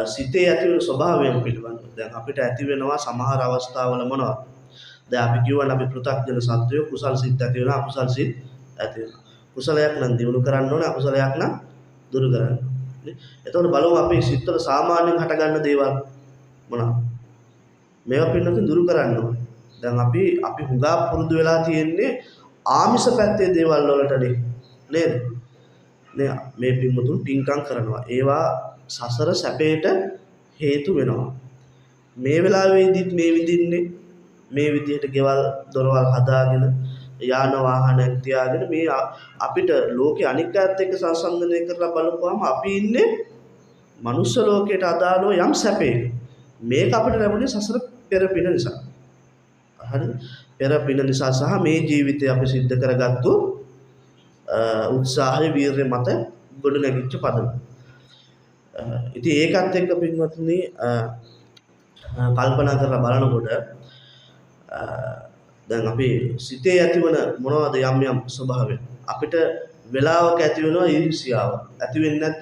සිතේ ඇති වෙන ස්වභාවයන් පිළිබඳව දැන් අපිට ඇති වෙනවා සමහර අවස්ථාවල මොනවද? දැන් අපි කියවන අපි පෘථග්ජන සත්වය කුසල් සිත් ඇති වෙනවා අකුසල් සිත් ඇති වෙනවා. කුසලයක් නම් දිනු කරන්න ඕනේ අකුසලයක් නම් දුරු කරන්න ඕනේ. එතකොට බලමු අපේ සිත්වල සාමාන්‍යයෙන් හට ගන්න දේවල් මොනවද? මේවා පින්නකින් දුරු කරන්න ඕනේ. දැන් අපි හුඟා පුරුදු වෙලා තියෙන්නේ ආමිෂ පැත්තේ දේවල් වලටනේ නේද? මේ පින්මුතුන් පින්කම් කරනවා. ඒවා සසර සැපේට හේතු වෙනවා. මේ වෙලාවේදීත් මේ විදිහන්නේ මේ විදිහට ගෙවල් දොරවල් හදාගෙන යාන වාහන තියාගෙන මේ අපිට ලෝකේ අනික් අයත් එක්ක සංසන්දනය කරලා බලපුවාම අපි ඉන්නේ මනුස්ස ලෝකයට අදාළව යම් සැපේක. මේක අපිට ලැබුණේ සසර පෙර පින නිසා. හරිද? පෙර පින නිසා සහ මේ ජීවිතය අපි සිද්ධ කරගත්තු උත්සාහය වීරිය මත ගොඩ නැගිච්ච පදම. ඉතින් ඒකත් එක්ක පින්වත්නි කල්පනා කරලා බලනකොට දැන් අපි සිතේ ඇතිවන මොනවද යම් ස්වභාවය අපිට වෙලාවක ඇති වෙනවා ඊර්ෂ්‍යාව ඇති වෙන්නේ නැත්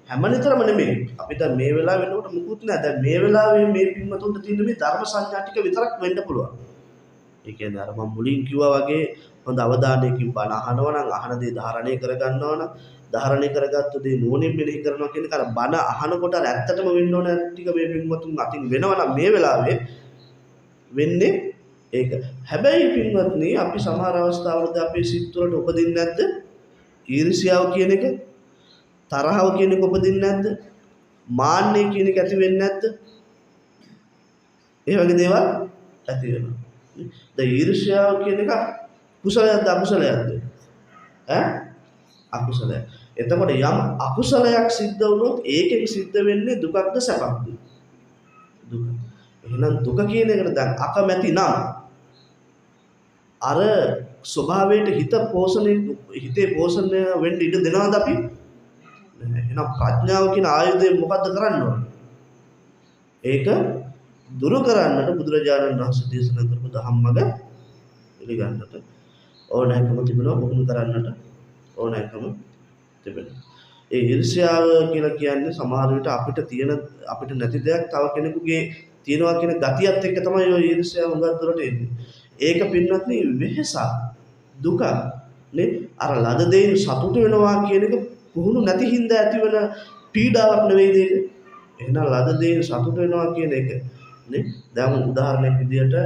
හැමනිතරම නෙමෙයි අපි දැන් මේ වෙලාව වෙනකොට මුකුත් නැහැ දැන් මේ වෙලාවේ මේ පින්වතුන්ට තියෙන මේ ධර්ම සංඥා ටික විතරක් වෙන්න පුළුවන් ඒ කියන්නේ අර මම මුලින් කිව්වා වගේ හොඳ අවධානයකින් බණ අහනවා නම් අහන දේ ධාරණය කරගන්නවා නම් ධාරණය කරගත්තු දේ නුවණින් මෙනෙහි කරනවා කියන එක අර බණ අහනකොට අර ඇත්තටම වෙන්න ඕන ටික මේ පින්වතුන් අතින් වෙනවා නම් මේ වෙලාවේ වෙන්නේ ඒක. හැබැයි පින්වත්නි අපි සමහර අවස්ථාවලදී අපේ සිත් වලට උපදින්නේ නැද්ද? ඊර්ෂ්‍යාව කියන එක, තරහව කියන එක උපදින්නේ නැද්ද? මාන්නය කියන එක ඇති වෙන්නේ නැද්ද? ඒ වගේ දේවල් ඇති වෙනවා. දැන් ඊර්ෂ්‍යාව කියන එක කුසලයක්ද අකුසලයක්ද? අකුසලයක්. එතකොට යම් අකුසලයක් සිද්ධ වුණොත් ඒකෙන් සිද්ධ වෙන්නේ දුකක්ද සැපක්ද? දුක. එහෙනම් දුක කියන එකට දැන් අකමැති නම් අර ස්වභාවයට හිතේ පෝෂණය වෙන්න ඉඩ දෙනවද අපි? එහෙනම් ප්‍රඥාව කියන ආයුධය මොකද්ද කරන්න ඕනේ? ඒක දුරු කරන්නට බුදුරජාණන් වහන්සේ දේශනා කරපු ධම්මග පිළිගන්නට ඕනෑකම තිබෙනවා. මොකද කරන්නට ඕනෑකම තිබෙනවා. ඒ ඊර්ෂ්‍යාව කියලා කියන්නේ සමහර විට අපිට නැති දෙයක් තව කෙනෙකුගේ තියෙනවා කියන ගතියත් එක්ක තමයි ඔය ඊර්ෂ්‍යාව හුඟක් දුරට එන්නේ. ඒක පින්වත්නි වෙහසක් දුක නේ අර ලද දෙයින් සතුට වෙනවා කියන එක පුහුණු නැති හින්දා ඇතිවන පීඩාවක් නෙවෙයි ඒක. එහෙනම් ලද දෙයින් සතුට වෙනවා කියන එක නේ දැන් උදාහරණයක් විදියට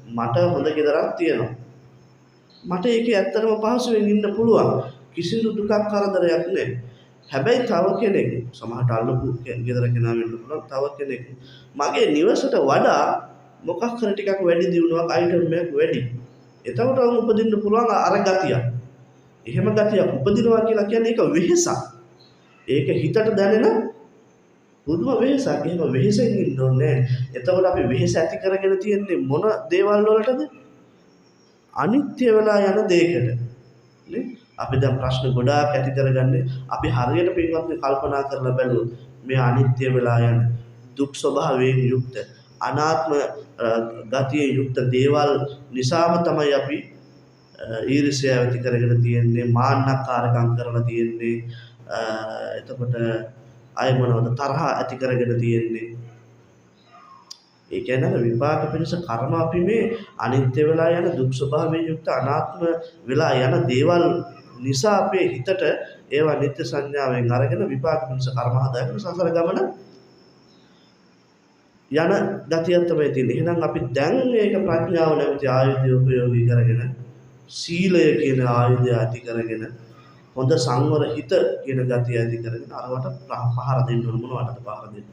මට හොඳ ගෙදරක් තියෙනවා. මට ඒකේ ඇත්තටම පහසුවෙන් ඉන්න පුළුවන්. කිසිදු දුකක් කරදරයක් නැහැ. හැබැයි තව කෙනෙක් සමහරට අල්ලපු ගෙදර කෙනා වෙන්න පුළුවන් තව කෙනෙක් මගේ නිවසට වඩා මොකක් හරි ටිකක් වැඩි දියුණුවක් අයිටම් එකක් වැඩි. එතකොට උපදින්න පුළුවන් අර ගතිය. එහෙම ගතියක් උපදිනවා කියලා කියන්නේ ඒක වෙහසක්. ඒක හිතට දැනෙන පුදුම වෙහසක්. එහෙම වෙහසෙන් ඉන්න ඕනේ නැහැ. එතකොට අපි වෙහස ඇති කරගෙන තියෙන්නේ මොන දේවල් වලටද? අනිත්‍ය වෙලා යන දෙයකට. නේ? අපි දැන් ප්‍රශ්න ගොඩාක් ඇති කරගන්නේ අපි හරියට පින්වත්නි කල්පනා කරලා බැලුවොත් මේ අනිත්‍ය වෙලා යන දුක් ස්වභාවයෙන් යුක්ත අනාත්ම ගතියෙන් යුක්ත දේවල් නිසාම තමයි අපි ඊර්ෂ්‍යාව ඇති කරගෙන තියෙන්නේ මාන්නකාරකම් කරලා තියෙන්නේ එතකොට අය මොනවද තරහ ඇති කරගෙන තියෙන්නේ ඒ කියන්නේ විපාක පිණිස කර්ම අපි මේ අනිත්‍ය වෙලා යන දුක් ස්වභාවයෙන් යුක්ත අනාත්ම වෙලා යන දේවල් නිසා අපේ හිතට ඒවා නිත්‍ය සංඥාවෙන් අරගෙන විපාක පිණිස කර්ම හදාගෙන සංසාර ගමන යන ගතියක් තමයි තියෙන්නේ. එහෙනම් අපි දැන් මේක ප්‍රඥාව නැමැති ආයුධය උපයෝගී කරගෙන සීලය කියන ආයුධය ඇති කරගෙන හොඳ සංවර හිත කියන ගතිය ඇති කරගෙන අරවට පහර දෙන්න ඕන මොනවටද පහර දෙන්න.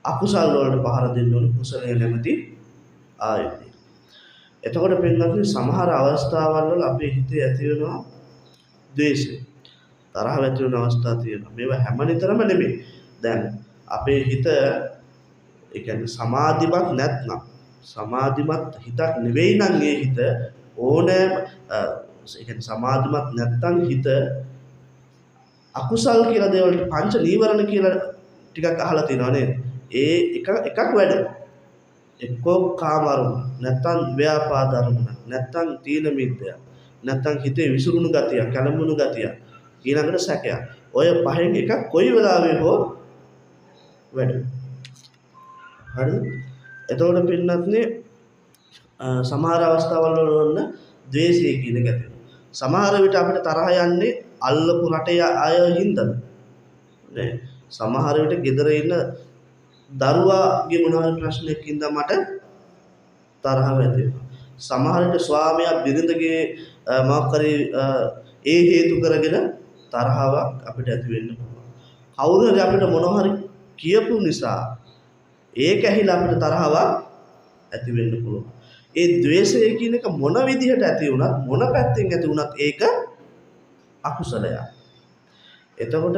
අකුසල් වලට පහර දෙන්න ඕන කුසලයේ නැමැති ආයුධය. එතකොට පින්වත්නි සමහර අවස්ථාවල් වල අපේ හිතේ ඇති වෙනවා ද්වේෂය. තරහ ඇති වෙන අවස්ථා තියෙනවා. මේවා හැම නිතරම නෙමෙයි. දැන් අපේ හිත ඒ කියන්නේ සමාධිමත් නැත්නම් සමාධිමත් හිතක් නෙවෙයි නම් ඒ හිත ඕනෑම ඒ කියන්නේ සමාධිමත් නැත්නම් හිත අකුසල් කියලා දේවල්ට පංච නීවරණ කියලා ටිකක් අහලා තියෙනවා නේද? ඒ එකක් වැඩ. එක්කෝ කාම අරමුණ, නැත්නම් ව්‍යාපාද අරමුණ, නැත්නම් තීන මිද්දය, නැත්නම් හිතේ විසිරුණු ගතිය, කලමුණු ගතිය, ඊළඟට සැකයක්. ඔය පහෙන් එකක් කොයි වෙලාවෙ හෝ වැඩ. හරිද? එතකොට පින්නත්නේ සමහර අවස්ථාවල් වල වන්න ද්වේෂය කියන එක ඇති වෙනවා. සමහර විට අපිට තරහ යන්නේ අල්ලපු රටේ අය හින්දාද? නේ. සමහර විට ගෙදර ඉන්න දරුවාගේ මොනවා ප්‍රශ්නයක් හින්දා මට තරහ ඇති වෙනවා. සමහර විට ස්වාමියා බිරිඳගේ මොකක් හරි ඒ හේතු කරගෙන තරහවක් අපිට ඇති වෙන්න පුළුවන්. කවුරු හරි අපිට මොනවා හරි කියපු නිසා ඒක ඇහිලා අපිට තරහවක් ඇති වෙන්න පුළුවන්. ඒ ද්වේෂය කියන එක මොන විදිහට ඇති වුණත් මොන පැත්තෙන් ඇති වුණත් ඒක අකුසලයක්. එතකොට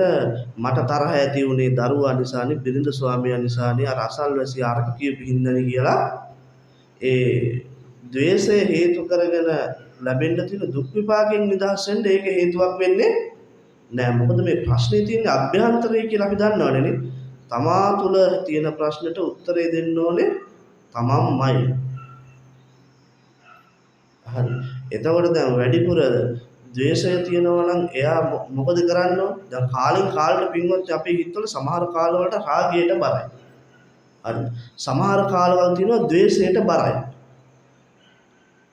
මට තරහ ඇති වුණේ දරුවා නිසානේ, බිරිඳ ස්වාමියා නිසානේ, අර අසල්වැසි අරක කියපු හින්දානේ කියලා ඒ ද්වේෂය හේතු කරගෙන ලැබෙන්න තියෙන දුක් විපාකයෙන් නිදහස් වෙන්න ඒක හේතුවක් වෙන්නේ නෑ. මොකද මේ ප්‍රශ්නේ තියෙන්නේ අභ්‍යන්තරය කියලා අපි දන්නවනේ නේ. තමා තුළ තියෙන ප්‍රශ්නෙට උත්තරේ දෙන්න ඕනේ තමන්මයි. හරි. එතකොට දැන් වැඩිපුර ද්වේෂය තියෙනවා නම් එයා මොකද කරන්න ඕන? දැන් කාලෙන් කාලට පින්වත් අපේ හිතවල සමහර කාලවලට රාගයට බරයි. හරි. සමහර කාලවල තියෙනවා ද්වේෂයට බරයි.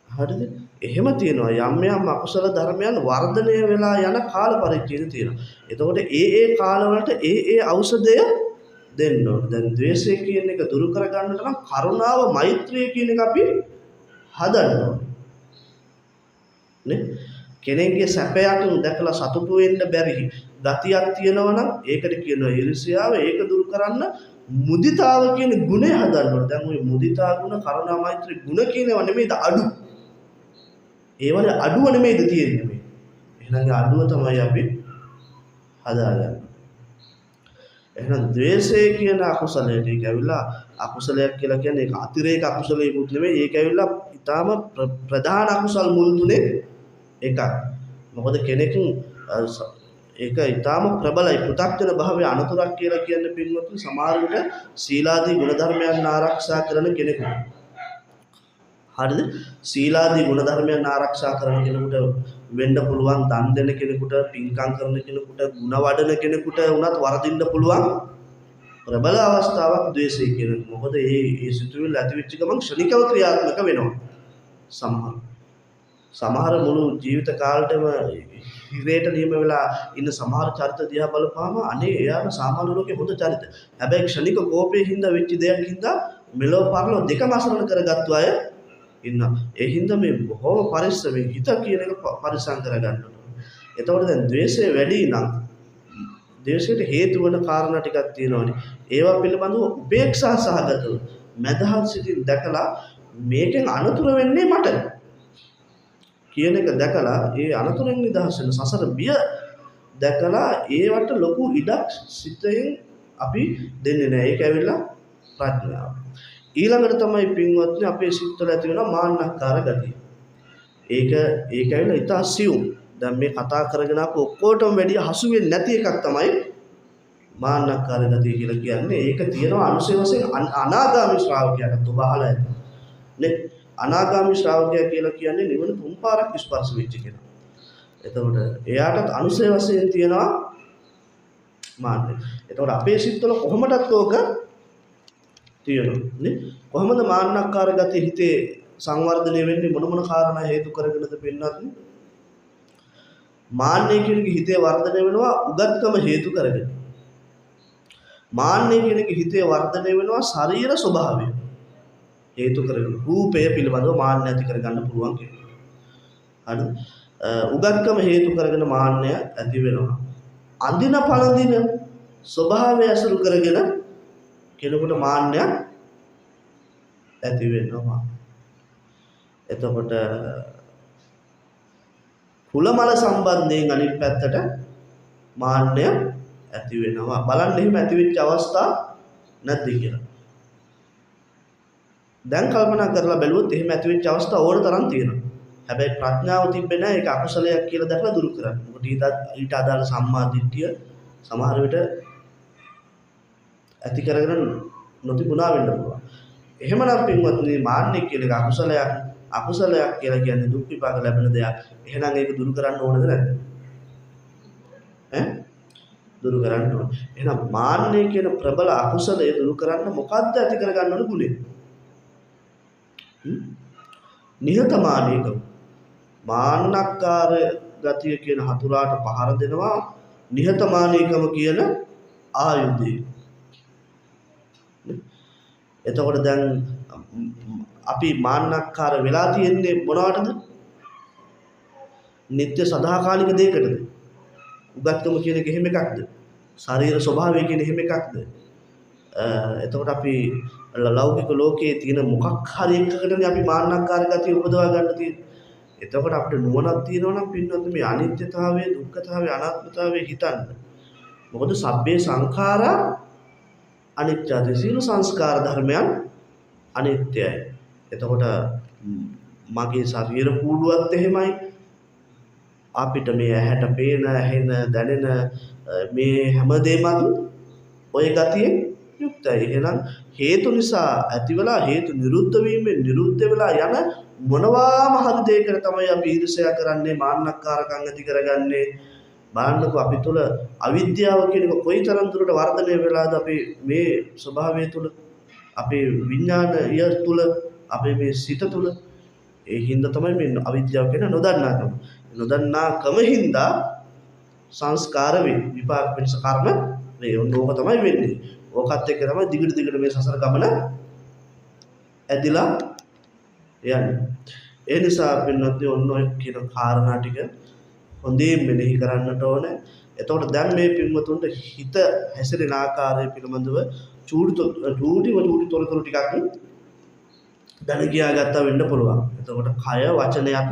හරිද? එහෙම තියෙනවා යම් අකුසල ධර්මයන් වර්ධනය වෙලා යන කාල පරිච්ඡේද තියෙනවා. එතකොට ඒ කාලවලට ඒ ඖෂධය දෙන්න ඕනේ. දැන් ද්වේෂය කියන එක දුරු කර ගන්නට නම් කරුණාව, මෛත්‍රිය කියන එක අපි හදන්න ඕනේ. නේ? කෙනෙක්ගේ සැපයක් දැකලා සතුටු වෙන්න බැරි ගතියක් තියෙනවා නම් ඒකට කියනවා ඊර්ෂ්‍යාව. ඒක දුරු කරන්න මුදිතාව කියන ගුණය හදන්න ඕනේ. දැන් ওই මුදිතා ගුණ, කරුණා, මෛත්‍රී ගුණ කියනවා නෙමෙයිද අඩු. ඒවල අඩුව නෙමෙයිද තියෙන්නේ මේ. එහෙනම් අඩුව තමයි අපි හදාගන්නේ. එහෙනම් ද්වේෂය කියන අකුසලයට ඒක ඇවිල්ලා අකුසලයක් කියලා කියන්නේ ඒක අතිරේක අකුසලයකුත් නෙමෙයි. ඒක ඇවිල්ලා ඊටාම ප්‍රධාන අකුසල් මුල් තුනේ එකක්. මොකද කෙනෙක් ඒක ඊටාම ප්‍රබලයි. පෘථග්ජන භාවයේ අනතුරක් කියලා කියන්නේ පින්වත්නි සමහර විට සීලාදී ගුණධර්මයන් ආරක්ෂා කරන කෙනෙකුට. හරිද? සීලාදී ගුණධර්මයන් ආරක්ෂා කරන කෙනෙකුට වෙන්න පුළුවන් දන් දෙන කෙනෙකුට පින්කම් කරන කෙනෙකුට ಗುಣ වඩන කෙනෙකුට උනත් වරදින්න පුළුවන් ප්‍රබල අවස්ථාවක් ද්වේෂය කියන. මොකද ඒ සිතුවිල්ල ඇති වෙච්ච ගමන් ක්ෂණිකව ක්‍රියාත්මක වෙනවා. සමහර මුළු ජීවිත කාලෙටම හිරේට නියම වෙලා ඉන්න සමහර චරිත දිහා බලපුවාම අනේ එයාට සාමාන්‍ය ලෝකේ හොඳ චරිත. හැබැයි ක්ෂණික කෝපයේ හින්දා වෙච්ච දෙයක් හින්දා මෙලොව පරලොව දෙකම අසරණ කරගත්තු අය ඉන්නවා. ඒ හින්දා මේ බොහොම පරිස්සමෙන් හිත කියන එක පරිසම් කරගන්න ඕනේ. එතකොට දැන් ද්වේෂය වැඩි නම් ද්වේෂයට හේතු වන කාරණා ටිකක් තියෙනවානේ. ඒවා පිළිබඳව උපේක්ෂා සහගතව මදහත් සිතින් දැකලා මේකෙන් අනතුරු වෙන්නේ මට කියන එක දැකලා ඒ අනතුරෙන් නිදහස් වෙන සසර බිය දැකලා ඒවට ලොකු ඉඩක් සිතෙන් අපි දෙන්නේ නැහැ. ඒක ඇවිල්ලා ප්‍රඥාව. ඊළඟට තමයි පින්වත්නි අපේ සිත්වල ඇති වෙන මාන්නක්කාර ගතිය. ඒක ඇවිල්ලා ඊට අසියුම්. දැන් මේ කතා කරගෙන අප ඔක්කොටම වැඩි හසු වෙන්නේ නැති එකක් තමයි මාන්නක්කාර ගතිය කියලා කියන්නේ. ඒක තියෙනවා අනුසය වශයෙන් අනාගාමී ශ්‍රාවකයාට ඔබ අහලා ඇති. නේ අනාගාමී ශ්‍රාවකයා කියලා කියන්නේ නිවන තුන් පාරක් ස්පර්ශ වෙච්ච කෙනා. එතකොට එයාටත් අනුසය වශයෙන් තියෙනවා මාන්නය. එතකොට අපේ සිත්වල කොහොමදත් ඕක තියෙනවා නේ? කොහොමද මාන්නක්කාර ගතිය හිතේ සංවර්ධනය වෙන්නේ? මොන කාරණා හේතු කරගෙනද පින්නත්? මාන්නය කියන එක හිතේ වර්ධනය වෙනවා උගත්කම හේතු කරගෙන. මාන්නය කියන එක හිතේ වර්ධනය වෙනවා ශරීර ස්වභාවය හේතු කරගෙන. රූපය පිළිබඳව මාන්නය ඇති කරගන්න පුළුවන් කෙනෙක්. හරි. උගත්කම හේතු කරගෙන මාන්නය ඇති වෙනවා. අඳින පළඳින ස්වභාවය අසුරු කරගෙන කෙනෙකුට මාන්නය ඇති වෙනවා. එතකොට කුලමල සම්බන්ධයෙන් අනිත් පැත්තට මාන්නය ඇති වෙනවා. බලන්න එහෙම ඇති වෙච්ච අවස්ථා නැද්ද කියලා. දැන් කල්පනා කරලා බැලුවොත් එහෙම ඇති වෙච්ච අවස්ථා ඕන තරම් තියෙනවා. හැබැයි ප්‍රඥාව තිබ්බේ නැහැ ඒක අකුසලයක් කියලා දැකලා දුරු කරන්න. මොකද ඊට අදාළ සම්මා දිට්ඨිය සමහර විට ඇති කරගෙන නොතිබුණා වෙන්න පුළුවන්. එහෙමනම් පින්වත්නි මාන්නය කියන එක අකුසලයක් කියලා කියන්නේ දුක් විපාක ලැබෙන දෙයක්. එහෙනම් ඒක දුරු කරන්න ඕනද නැද්ද? දුරු කරන්න ඕන. එහෙනම් මාන්නය කියන ප්‍රබල අකුසලය දුරු කරන්න මොකද්ද ඇති කරගන්න ඕන ගුණය? නිහතමානීකම. මාන්නක්කාර ගතිය කියන හතුරාට පහර දෙනවා නිහතමානීකම කියන ආයුධය. එතකොට දැන් අපි මාන්නක්කාර වෙලා තියෙන්නේ මොනවටද? නිත්‍ය සදාකාලික දෙයකටද? උගත්කම කියන එක එහෙම එකක්ද? ශරීර ස්වභාවය කියන එහෙම එකක්ද? එතකොට අපි ලෞකික ලෝකයේ තියෙන මොකක් හරි එකකටනේ අපි මාන්නක්කාර ගතිය උපදවා ගන්න තියෙන්නේ. එතකොට අපිට නුවණක් තියෙනවා නම් පින්නොත් මේ අනිත්‍යතාවය, දුක්ඛතාවය, අනාත්මතාවය හිතන්න. මොකද සබ්බේ සංඛාරා අනිත්‍යයි. සියලු සංස්කාර ධර්මයන් අනිත්‍යයි. එතකොට මගේ ශරීර කූඩුවත් එහෙමයි. අපිට මේ ඇහැට පේන, ඇහෙන, දැනෙන මේ හැමදේම ඔය ගතියෙන් යුක්තයි. එහෙනම් හේතු නිසා ඇතිවලා හේතු නිරුද්ධ වීමෙන් නිරුද්ධ වෙලා යන මොනවාම හරි දෙයකට තමයි අපි ඊර්ෂ්‍යා කරන්නේ, මාන්නක්කාරකම් ඇති කරගන්නේ. බලන්නකෝ අපි තුල අවිද්‍යාව කියන එක කොයිතරම් දුරට වර්ධනය වෙලාද අපි මේ ස්වභාවය තුල, අපේ විඥානය තුල, අපේ මේ සිත තුල. ඒ හින්දා තමයි මේ අවිද්‍යාව කියන නොදන්නාකම හින්දා සංස්කාර වේ, විපාක පිණිස කර්ම වේ. ඕක තමයි වෙන්නේ. ඕකත් එක්ක තමයි දිගට මේ සසර ගමන ඇදිලා යන්නේ. ඒ නිසා පින්වත්නි ඔන්න ඔය කියන කාරණා ටික හොඳින් මෙනෙහි කරන්නට ඕනේ. එතකොට දැන් මේ පින්වතුන්ට හිත හැසිරෙන ආකාරය පිළිබඳව චූටි තොරතුරු ටිකක් දැන ගියාගත්තා වෙන්න පුළුවන්. එතකොට කය වචනයක්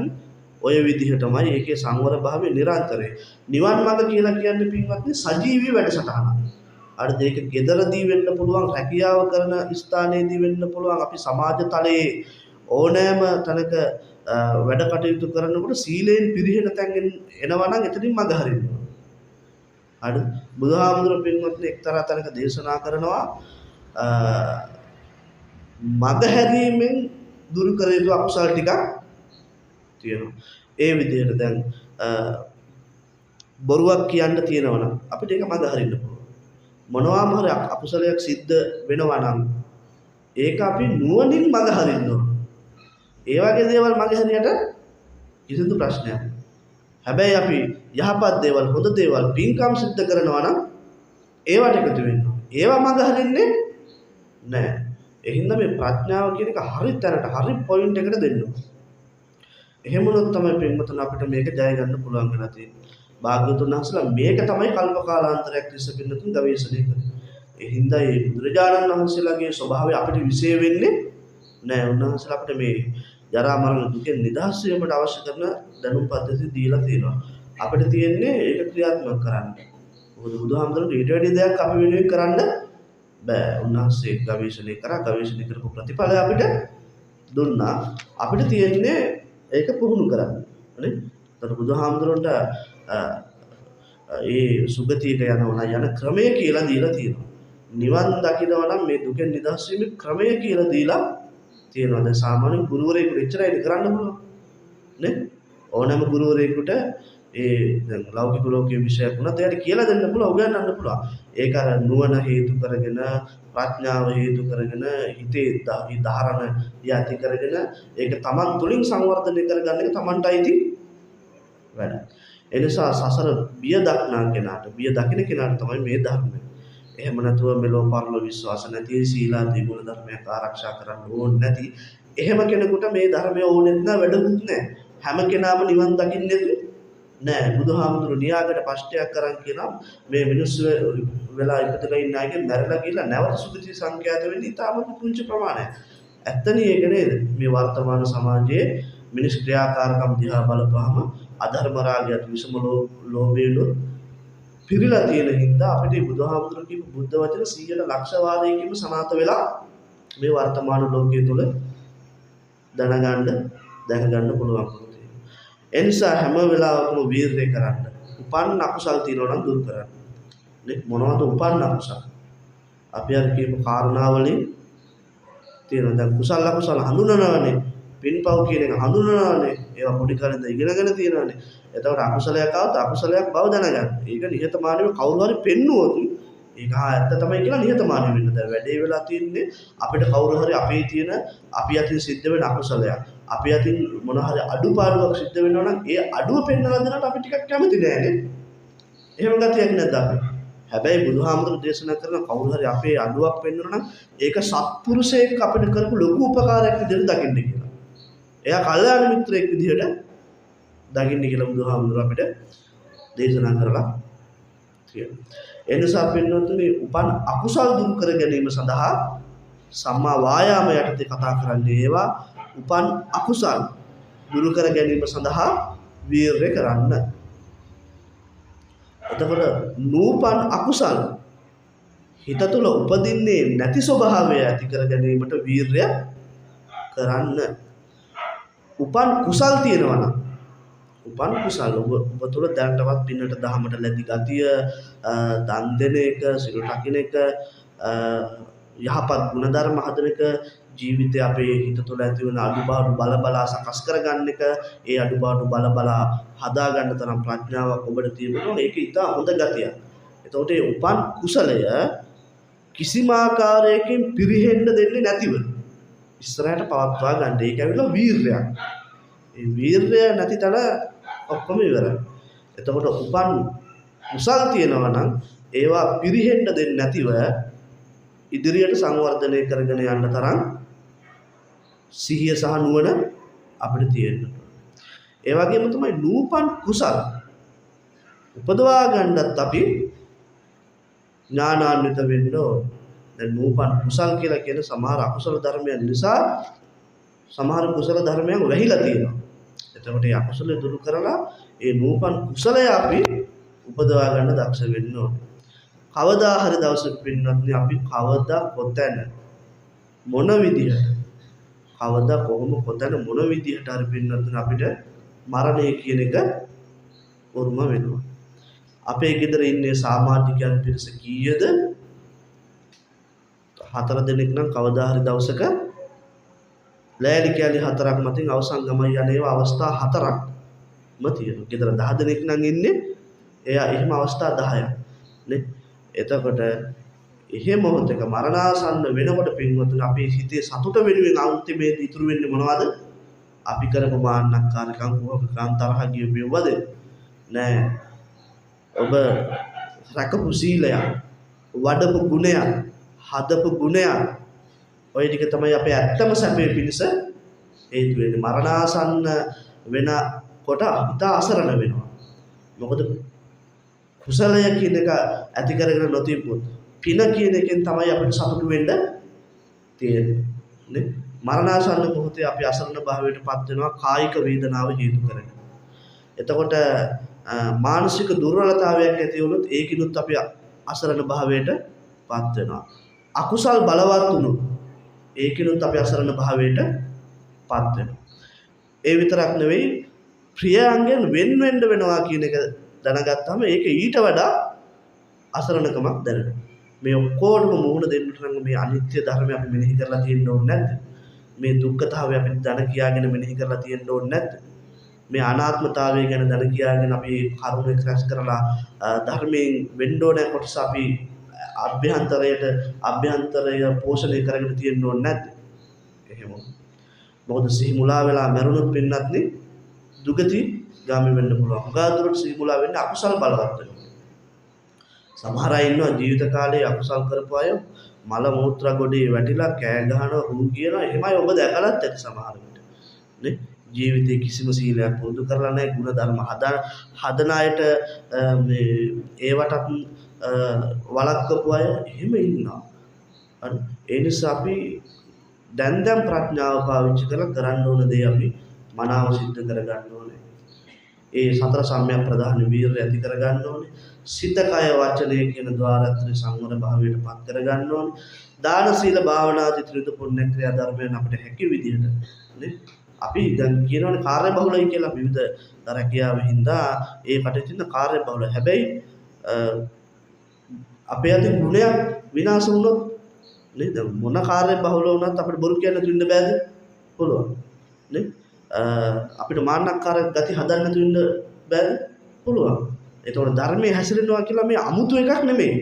ඔය විදිහටමයි ඒකේ සංවර භාවය නිරන්තරයි. නිවන් මාර්ග කියලා කියන්නේ පින්වත්නි සජීවී වැඩසටහනක්. අර දෙයක ගෙදරදී වෙන්න පුළුවන්, රැකියාව කරන ස්ථානයේදී වෙන්න පුළුවන්, අපි සමාජ තලයේ ඕනෑම තැනක වැඩ කටයුතු කරනකොට සීලයෙන් පිරිහෙන තැන් එනවා නම් එතනින් මඟ හරිනවා. හරි. බුදුහාමුදුරුවෝ පින්වත්නි එක්තරා තැනක දේශනා කරනවා මඟ හැරීමෙන් දුරු කර යුතු අකුසල ටිකක් තියෙනවා. ඒ විදිහට දැන් බොරුවක් කියන්න තියෙනවා නම් අපිට ඒක මඟ හරින්න පුළුවන්. මොනවාම හරි අකුසලයක් සිද්ධ වෙනවා නම් ඒක අපි නුවණින් මඟ හරින්න ඕන. ඒ වගේ දේවල් මඟ හරියට කිසිදු ප්‍රශ්නයක් නැහැ. හැබැයි අපි යහපත් දේවල්, හොඳ දේවල්, පින්කම් සිද්ධ කරනවා නම් ඒවට එකතු වෙන්න ඕන. ඒවා මඟ හරින්නේ නැහැ. ඒ හින්දා මේ ප්‍රඥාව කියන එක හරි තැනට, හරි පොයින්ට් එකට දෙන්න ඕන. එහෙම වුණොත් තමයි පින්වතුන් අපිට මේක ජය ගන්න පුළුවන් වෙලා තියෙන්නේ. භාග්‍යවතුන් වහන්සේලා මේක තමයි කල්ප කාලාන්තරයක් තිස්සේ පින්වතුන් ගවේෂණය කරන්නේ. ඒ හින්දා මේ බුදුරජාණන් වහන්සේලාගේ ස්වභාවය අපිට විශේෂ වෙන්නේ නැහැ. උන්වහන්සේලා අපිට මේ ජරා මරණ දුකෙන් නිදහස් වීමට අවශ්‍ය කරන දැනුම් පද්ධති දීලා තියෙනවා. අපිට තියෙන්නේ ඒක ක්‍රියාත්මක කරන්න. මොකද බුදුහාමුදුරනේ ඊට වැඩි දෙයක් අපි වෙනුවෙන් කරන්න බෑ. උන්වහන්සේ ගවේෂණය කරා, ගවේෂණය කරපු ප්‍රතිඵලය අපිට දුන්නා. අපිට තියෙන්නේ ඒක පුහුණු කරන්න. නේ? ඒතර බුදුහාමුදුරන්ට ඒ සුගතියට යනවා යන ක්‍රමය කියලා දීලා තියෙනවා. නිවන් දකිනවා නම් මේ දුකෙන් නිදහස් වීමේ ක්‍රමය කියලා දීලා තියෙනවා. දැන් සාමාන්‍ය ගුරුවරයෙකුට එච්චරයි කරන්න පුළුවන්. නේ? ඕනෑම ගුරුවරයෙකුට ඒ දැන් ලෞකික ලෝකයේ විෂයක් වුණත් එයාට කියලා දෙන්න පුළුවන්, උගන්වන්න පුළුවන්. ඒක අර නුවණ හේතු කරගෙන, ප්‍රඥාව හේතු කරගෙන, හිතේ ධාරණ යටි කරගෙන ඒක තමන් තුළින් සංවර්ධනය කරගන්න එක තමන්ටයි තියෙන්නේ වැඩ. ඒ නිසා සසර බිය දක්නා කෙනාට, බිය දකින කෙනාට තමයි මේ ධර්මය. එහෙම නැතුව මෙලෝ පරලෝ විශ්වාස නැති, සීලාදී ගුණ ධර්මයක් ආරක්ෂා කරන්න ඕනේ නැති එහෙම කෙනෙකුට මේ ධර්මය ඕනෙත් නැ වැඩකුත් නැහැ. හැම කෙනාම නිවන් දකින්නේ නැහැ. බුදුහාමුදුරු නියාගට පශ්චයක් කරන් කියනවා මේ මිනිස්සු වෙලා ඉපදලා ඉන්න අයගේ මැරලා ගිහලා නැවත සුගති සංඛ්‍යාත වෙන්නේ ඉතාමත් පුංචි ප්‍රමාණයක්. ඇත්තනේ ඒක නේද? මේ වර්තමාන සමාජයේ මිනිස් ක්‍රියාකාරකම් දිහා බලපුවාම අධර්ම රාගයත් විසම ලෝභයලු පිරීලා තියෙන හින්දා අපිට බුදුහාමුදුරු කියපු බුද්ධ වචන 100ට ලක්ෂ වාරයකින්ම සනාත වෙලා මේ වර්තමාන ලෝකයේ තුල දැනගන්න, දැක ගන්න පුළුවන්කම තියෙනවා. ඒ නිසා හැම වෙලාවකම වීරය කරන්න. උපන් අකුසල් තියෙනවා නම් දුරු කරන්න. නේ? මොනවද උපන් අකුසල්? අපි අර කියපු කාරණාවලින් තියෙනවා. දැන් කුසල අකුසල හඳුනනවානේ. පින්පව් කියන එක හඳුනනවානේ. ඒවා පොඩි කාලේ ඉඳන් ඉගෙනගෙන තියෙනවානේ. එතකොට අකුසලයක් ආවොත් අකුසලයක් බව දැනගන්න. ඒක නිහතමානීව කවුරු හරි පෙන්නුවොත් ඒක ඇත්ත තමයි කියලා නිහතමානී වෙන්න. දැන් වැඩේ වෙලා තියෙන්නේ අපිට කවුරු හරි අපේ තියෙන අපි අතින් සිද්ධ වෙන අකුසලයක්. අපි අතින් මොන හරි අඩුපාඩුවක් සිද්ධ වෙනවා නම් ඒ අඩුව පෙන්වලා දෙනකොට අපි ටිකක් කැමති නෑනේ. එහෙම ගතියක් නැද්ද අපි? හැබැයි බුදුහාමුදුරු දේශනා කරන කවුරු හරි අපේ අඩුවක් පෙන්වනවා නම් ඒක සත්පුරුෂයෙක් අපිට කරපු ලොකු උපකාරයක් විදිහට දකින්න කියලා. එයා කල්යාණ මිත්‍රයෙක් විදිහට දකින්න කියලා බුදුහාමුදුරු අපිට දේශනා කරලා තියෙනවා. ඒ නිසා පින්නතුනි උපන් අකුසල් දුරු කර ගැනීම සඳහා සම්මා වායාම යටතේ කතා කරන්නේ ඒවා උපන් අකුසල් දුරු කර ගැනීම සඳහා වීරය කරන්න. එතකොට නූපන් අකුසල් හිත තුළ උපදින්නේ නැති ස්වභාවය ඇති කර ගැනීමට වීරය කරන්න. උපන් කුසල් තියෙනවා නම් උපන් කුසල් ඔබ තුළ දැනටවත් පින්නට දහමට ලැබි ගතිය, දන් දෙන එක, සිල් රකින්න එක, යහපත් ගුණධර්ම හදන එක, ජීවිතේ අපේ හිත තුළ ඇති වෙන අඩුපාඩු බලබලා සකස් කරගන්න එක, ඒ අඩුපාඩු බලබලා හදා ගන්න තරම් ප්‍රඥාවක් ඔබට තියෙනවා. ඒක ඉතා හොඳ ගතියක්. එතකොට මේ උපන් කුසලය කිසිම ආකාරයකින් පිරිහෙන්න දෙන්නේ නැතිව ඉස්සරහට පවත්වා ගන්න. ඒක ඇවිල්ලා වීරයක්. ඒ වීරය නැති තැන ඔක්කොම ඉවරයි. එතකොට උපන් කුසල් තියෙනවා නම් ඒවා පිරිහෙන්න දෙන්නේ නැතිව ඉදිරියට සංවර්ධනය කරගෙන යන්න තරම් සිහිය සහ නුවණ අපිට තියෙන්න ඕන. ඒ වගේම තමයි නූපන් කුසල් උපදවා ගන්නත් අපි ඥානාන්විත වෙන්න ඕන. දැන් නූපන් කුසල් කියලා කියන සමහර අකුසල ධර්මයන් නිසා සමහර කුසල ධර්මයන් වැහිලා තියෙනවා. එතකොට මේ අකුසල දුරු කරලා ඒ නූපන් කුසලය අපි උපදවා ගන්න දක්ෂ වෙන්න ඕනේ. කවදා හරි දවසක පින්නත් අපි කවදා කොතැන මොන විදිහට කවදා කොහොම කොතැන මොන විදිහට හරි පින්නත් අපිට මරණය කියන එක උරුම වෙනවා. අපේ ගෙදර ඉන්නේ සමාජිකයන් පිරිස කීයද? 4 දෙනෙක් නම් කවදා හරි දවසක ලෑලි කෑලි 4ක් මතින් අවසන් ගමයි යන ඒවා අවස්ථා 4ක්ම තියෙනවා. ගෙදර 10 දෙනෙක් නම් ඉන්නේ. එයා එහෙම අවස්ථා 10ක් නේ. එතකොට එහෙම මොහොතක මරණාසන්න වෙනකොට පින්වතුනි අපේ හිතේ සතුට වෙනුවෙන් අන්තිමේදී ඉතුරු වෙන්නේ මොනවද? අපි කරපු මාන්නක්කාරකම් කුහකකම් තරහ ගියුවද නෑ. ඔබ රැකපු සීලය, වඩපු ගුණය, හදපු ගුණය, ඔය ටික තමයි අපේ ඇත්තම සැපේ පිණිස හේතු වෙන්නේ. මරණාසන්න වෙනකොට හිත අසරණ වෙනවා. මොකද කුසලය කියන එක ඇති කරගෙන නොතිබ්බොත් පින කියන එකෙන් තමයි අපිට සතුටු වෙන්න තියෙන්නේ නේ. මරණාසන්න මොහොතේ අපි අසරණ භාවයට පත් වෙනවා කායික වේදනාව හේතු කරගෙන. එතකොට මානසික දුර්වලතාවයක් ඇති වුණොත් ඒකිනුත් අපි අසරණ භාවයට පත් වෙනවා. අකුසල් බලවත් වුණොත් ඒකිනුත් අපි අසරණ භාවයට පත් වෙනවා. ඒ විතරක් නෙවෙයි ප්‍රියයන්ගෙන් වෙන් වෙනවා කියන එක දැනගත්තාම ඒක ඊට වඩා අසරණකමක් දැනෙනවා. මේ ඔක්කොටම මුහුණ දෙන්නට නම් මේ අනිත්‍ය ධර්මය අපි මෙනෙහි කරලා තියෙන්න ඕනේ නැද්ද? මේ දුක්ඛතාවය අපි දැන කියාගෙන මෙනෙහි කරලා තියෙන්න ඕනේ නැද්ද? මේ අනාත්මතාවය ගැන දැන කියාගෙන අපි කරුණ එක්රැස් කරලා ධර්මයෙන් වෙන්න ඕනේ කොටස අපි අභ්‍යන්තරය පෝෂණය කරගෙන තියෙන්න ඕනේ නැද්ද? එහෙම. මොකද සිහි මුලා වෙලා මරුණොත් පින්නත් නේ දුගති ගාමි වෙන්න පුළුවන්. උගාදුරට සිහි මුලා වෙන්න අකුසල් බලවත් වෙනවා. සමහර අය ඉන්නවා ජීවිත කාලේ අකුසල් කරපු අය මල මූත්‍රා ගොඩේ වැටිලා කෑ ගහනවා හු කියනවා. එහෙමයි ඔබ දැකලත් ඇති සමහර විට. නේ? ජීවිතේ කිසිම සීලයක් පුරුදු කරලා නැහැ. ගුණ ධර්ම හදන අයට මේ ඒවටත් වළක්වපු අය එහෙම ඉන්නවා. හරි. ඒ නිසා අපි දැන් ප්‍රඥාව පාවිච්චි කරලා කරන්න ඕන දේ අපි මනාව සිද්ධ කරගන්න ඕනේ. ඒ සතර සම්‍යක් ප්‍රධාන වීර්යය ඇති කරගන්න ඕනේ. සිත කය වචනය කියන ద్వාරත්‍රි සංවර භාවයට පත් කරගන්න ඕනේ. දාන සීල භාවනාදී ත්‍රිවිධ පුණ්‍ය ක්‍රියා ධර්මයන් අපිට හැකි විදිහට නේ අපි දැන් කියනවනේ කාර්ය බහුලයි කියලා විවිධ රැකියාවෙ හින්දා ඒ කටයුතු කාර්ය බහුල. හැබැයි අපේ අතින් ගුණයක් විනාශ වුණොත් නේද මොන කාර්ය බහුල වුණත් අපිට බොරු කියන්න තුින්න බෑද? පුළුවන් නේ. අපිට මාන්නක්කාර ගති හදන්න තුින්න බෑද? පුළුවන්. ඒතකොට ධර්මයේ හැසිරෙනවා කියලා මේ අමුතු එකක් නෙමෙයි.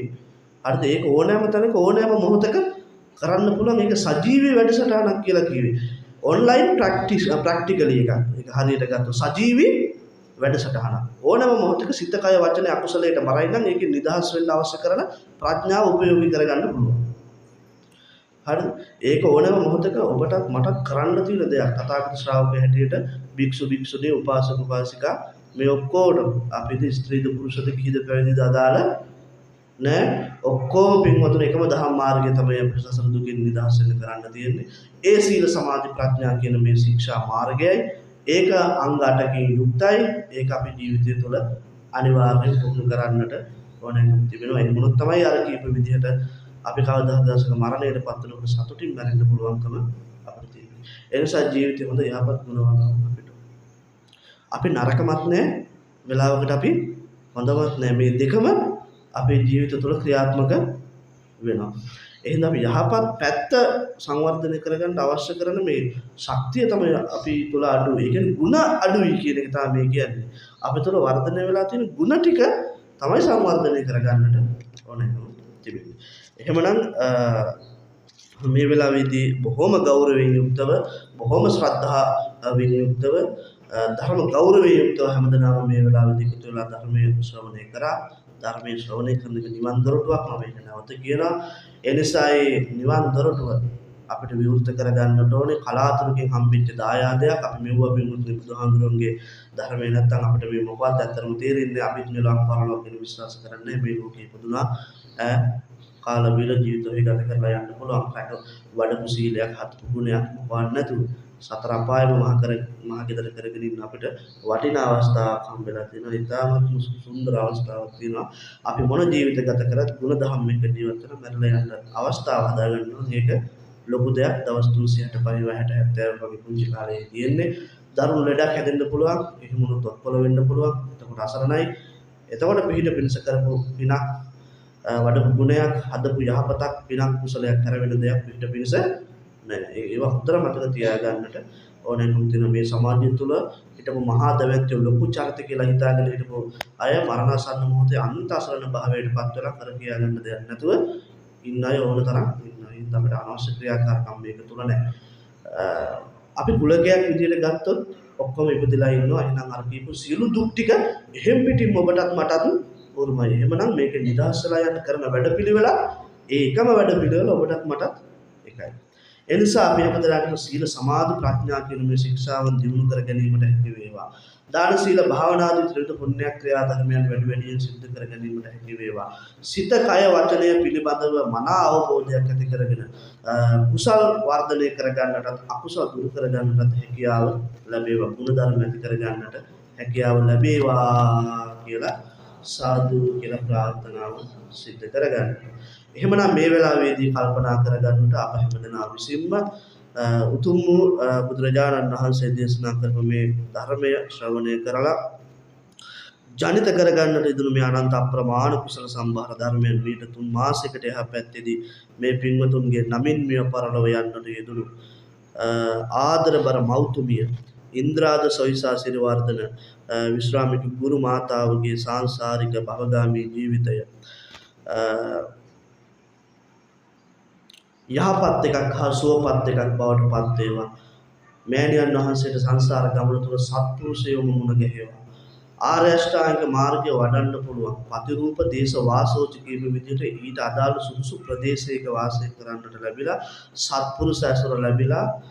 හරිද? ඒක ඕනෑම තැනක ඕනෑම මොහොතක කරන්න පුළුවන්. ඒක සජීවී වැඩසටහනක් කියලා කිව්වේ. ඔන්ලයින් ප්‍රැක්ටිකලි එකක්. ඒක හරියට ගත්තොත් සජීවී වැඩසටහනක්. ඕනෑම මොහොතක සිත කය වචන අකුසලයට මරයි නම් ඒකේ නිදහස් වෙන්න අවශ්‍ය කරන ප්‍රඥාව උපයෝගී කරගන්න පුළුවන්. හරිද? ඒක ඕනෑම මොහොතක ඔබටත් මටත් කරන්න තියෙන දෙයක්. තථාගත ශ්‍රාවකය හැටියට භික්ෂු භික්ෂුණී උපාසක උපාසිකා මේ ඔක්කොටම අපිට ස්ත්‍රීද පුරුෂද කිහිද පැවිදිද අදාළ නෑ. ඔක්කොම පින්වතුනි එකම දහම් මාර්ගය තමයි අපිට සසර දුකින් නිදහස් වෙන්න කරන්න තියෙන්නේ. ඒ සීල සමාධි ප්‍රඥා කියන මේ ශික්ෂා මාර්ගයයි. ඒක අංග 8කින් යුක්තයි. ඒක අපේ ජීවිතය තුළ අනිවාර්යයෙන් පුහුණු කරන්නට ඕනෑකම තිබෙනවා. ඒ මොනොත් තමයි අර කීප විදිහට අපි කවදාවත් දවසක මරණයට පත් වෙනකොට සතුටින් මැරෙන්න පුළුවන්කම අපිට තියෙනවා. ඒ නිසා ජීවිතේ හොඳ යහපත් ගුණවන්තව අපිට. අපි නරකමත් නැහැ, වෙලාවකට අපි හොඳවත් නැහැ. මේ දෙකම අපේ ජීවිත තුළ ක්‍රියාත්මක වෙනවා. එහෙනම් අපි යහපත් පැත්ත සංවර්ධනය කරගන්න අවශ්‍ය කරන මේ ශක්තිය තමයි අපි තුළ අඩුයි. ඒ කියන්නේ ಗುಣ අඩුයි කියන එක තමයි මේ කියන්නේ. අපි තුළ වර්ධනය වෙලා තියෙන ಗುಣ ටික තමයි සංවර්ධනය කරගන්නට ඕනේ තිබෙන්නේ. එහෙමනම් මේ වෙලාවේදී බොහොම ගෞරවයෙන් යුක්තව, බොහොම ශ්‍රද්ධාවෙන් යුක්තව, ධර්ම ගෞරවයෙන් යුක්තව හැමදෙනාම මේ වෙලාවේදී එකතු වෙලා ධර්මයේ ශ්‍රවණය කරා. ධර්මයේ ශ්‍රවණය කරන එක නිවන් දොරටුවක් මම ඒක නැවත කියනවා. ඒ නිසා ඒ නිවන් දොරටුව අපිට විවෘත කරගන්නට ඕනේ. කලාතුරකින් හම්බෙච්ච දායාදයක් අපි මෙවුවා බිමුතුනි බුදුහාමුදුරන්ගේ ධර්මය නැත්තම් අපිට මේ මොකක්ද ඇත්තටම තේරෙන්නේ. අපිත් නිවන් පරලෝක ගැන විශ්වාස කරන්නේ මේ ලෝකේ ඉපදුනා කාල බිල ජීවිතය ගත කරලා යන්න පුළුවන්. වඩපු සීලයක් හත්පු ගුණයක් මොකවත් නැතුව සතර අපායම මහ ගෙදර කරගෙන ඉන්න අපිට වටිනා අවස්ථාවක් හම්බෙලා තියෙනවා. ඉතාමත් සුන්දර අවස්ථාවක් තියෙනවා. අපි මොන ජීවිත ගත කරත් ගුණ දහම් එක්ක ජීවත් වෙන මැරලා යන්න අවස්ථාව හදාගන්නවා. මේක ලොකු දෙයක්. දවස් 365 60 70 වගේ පුංචි කාලේ තියෙන්නේ. දරුණු ලෙඩක් හැදෙන්න පුළුවන්. එහෙම වුණොත් ඔක්කොල වෙන්න පුළුවන්. එතකොට අසරණයි. එතකොට පිහිට පිණිස කරපු පිනක් වඩපු ගුණයක් හදපු යහපතක් පිනක් කුසලයක් කරවෙන දෙයක් පිට පිණිස නෑ. ඒවා හොඳට මතක තියාගන්නට ඕනෑකම තියෙනවා. මේ සමාජය තුළ හිටපු මහා දැවැන්තයෝ ලොකු චරිත කියලා හිතාගෙන හිටපු අය මරණාසන්න මොහොතේ අන්ත අසරණ භාවයට පත් වෙලා කර කියා ගන්න දෙයක් නැතුව ඉන්න අය ඕන තරම් ඉන්නවා. ඒත් අපිට අනවශ්‍ය ක්‍රියාකාරකම් මේක තුළ නැහැ. අපි කුලකයක් විදියට ගත්තොත් ඔක්කොම ඉපදලා ඉන්නවා. එහෙනම් අර කියපු සියලු දුක් ටික එහෙම් පිටින් ඔබටත් මටත් උරුමයි. එහෙමනම් මේක නිදහස්ලා යන්න කරන වැඩපිළිවෙල ඒකම වැඩපිළිවෙල ඔබටත් මටත් එකයි. ඒ නිසා අපි හැමදාම සීල සමාධි ප්‍රඥා කියන මේ ශික්ෂාවන් දිනු කර ගැනීමට හැකි වේවා. දාන සීල භාවනාදී ත්‍රිවිධ පුණ්‍ය ක්‍රියා ධර්මයන් වැඩි වැඩියෙන් සිද්ධ කර ගැනීමට හැකි වේවා. සිත කය වචනය පිළිබඳව මනා අවබෝධයක් ඇති කරගෙන කුසල් වර්ධනය කර ගන්නටත් අකුසල් දුරු කර ගන්නටත් හැකියාව ලැබේවා. ගුණ ධර්ම ඇති කර ගන්නට හැකියාව ලැබේවා කියලා සාදු කියලා ප්‍රාර්ථනාව සිද්ධ කරගන්න. එහෙමනම් මේ වෙලාවේදී කල්පනා කරගන්නට අප හැමදෙනා විසින්ම උතුම් වූ බුදුරජාණන් වහන්සේ දේශනා කරපු මේ ධර්මය ශ්‍රවණය කරලා ජනිත කරගන්නට ඉදුණු මේ අනන්ත අප්‍රමාණ කුසල සම්භාර ධර්මයන් මීට 3 මාසයකට එහා පැත්තේදී මේ පින්වතුන්ගේ නමින් මිය පරලොව යන්නට යෙදුණු ආදරබර මෞතුමිය ඉන්ද්‍රාද සොයිසා සිරිවර්ධන විශ්‍රාමික ගුරු මාතාවගේ සාංසාරික භවගාමී ජීවිතය යහපත් එකක් හා සුවපත් එකක් බවට පත් වේවා. මෑණියන් වහන්සේට සංසාර ගමන තුළ සත්පුරුෂයෝම මුණ ගැහෙවා. ආර්ය අෂ්ටාංගික මාර්ගය වඩන්න පුළුවන්. පතිරූප දේශ වාසෝච කීප විදිහට ඊට අදාළ සුදුසු ප්‍රදේශයක වාසය කරන්නට ලැබිලා සත්පුරුෂ ඇසුර ලැබිලා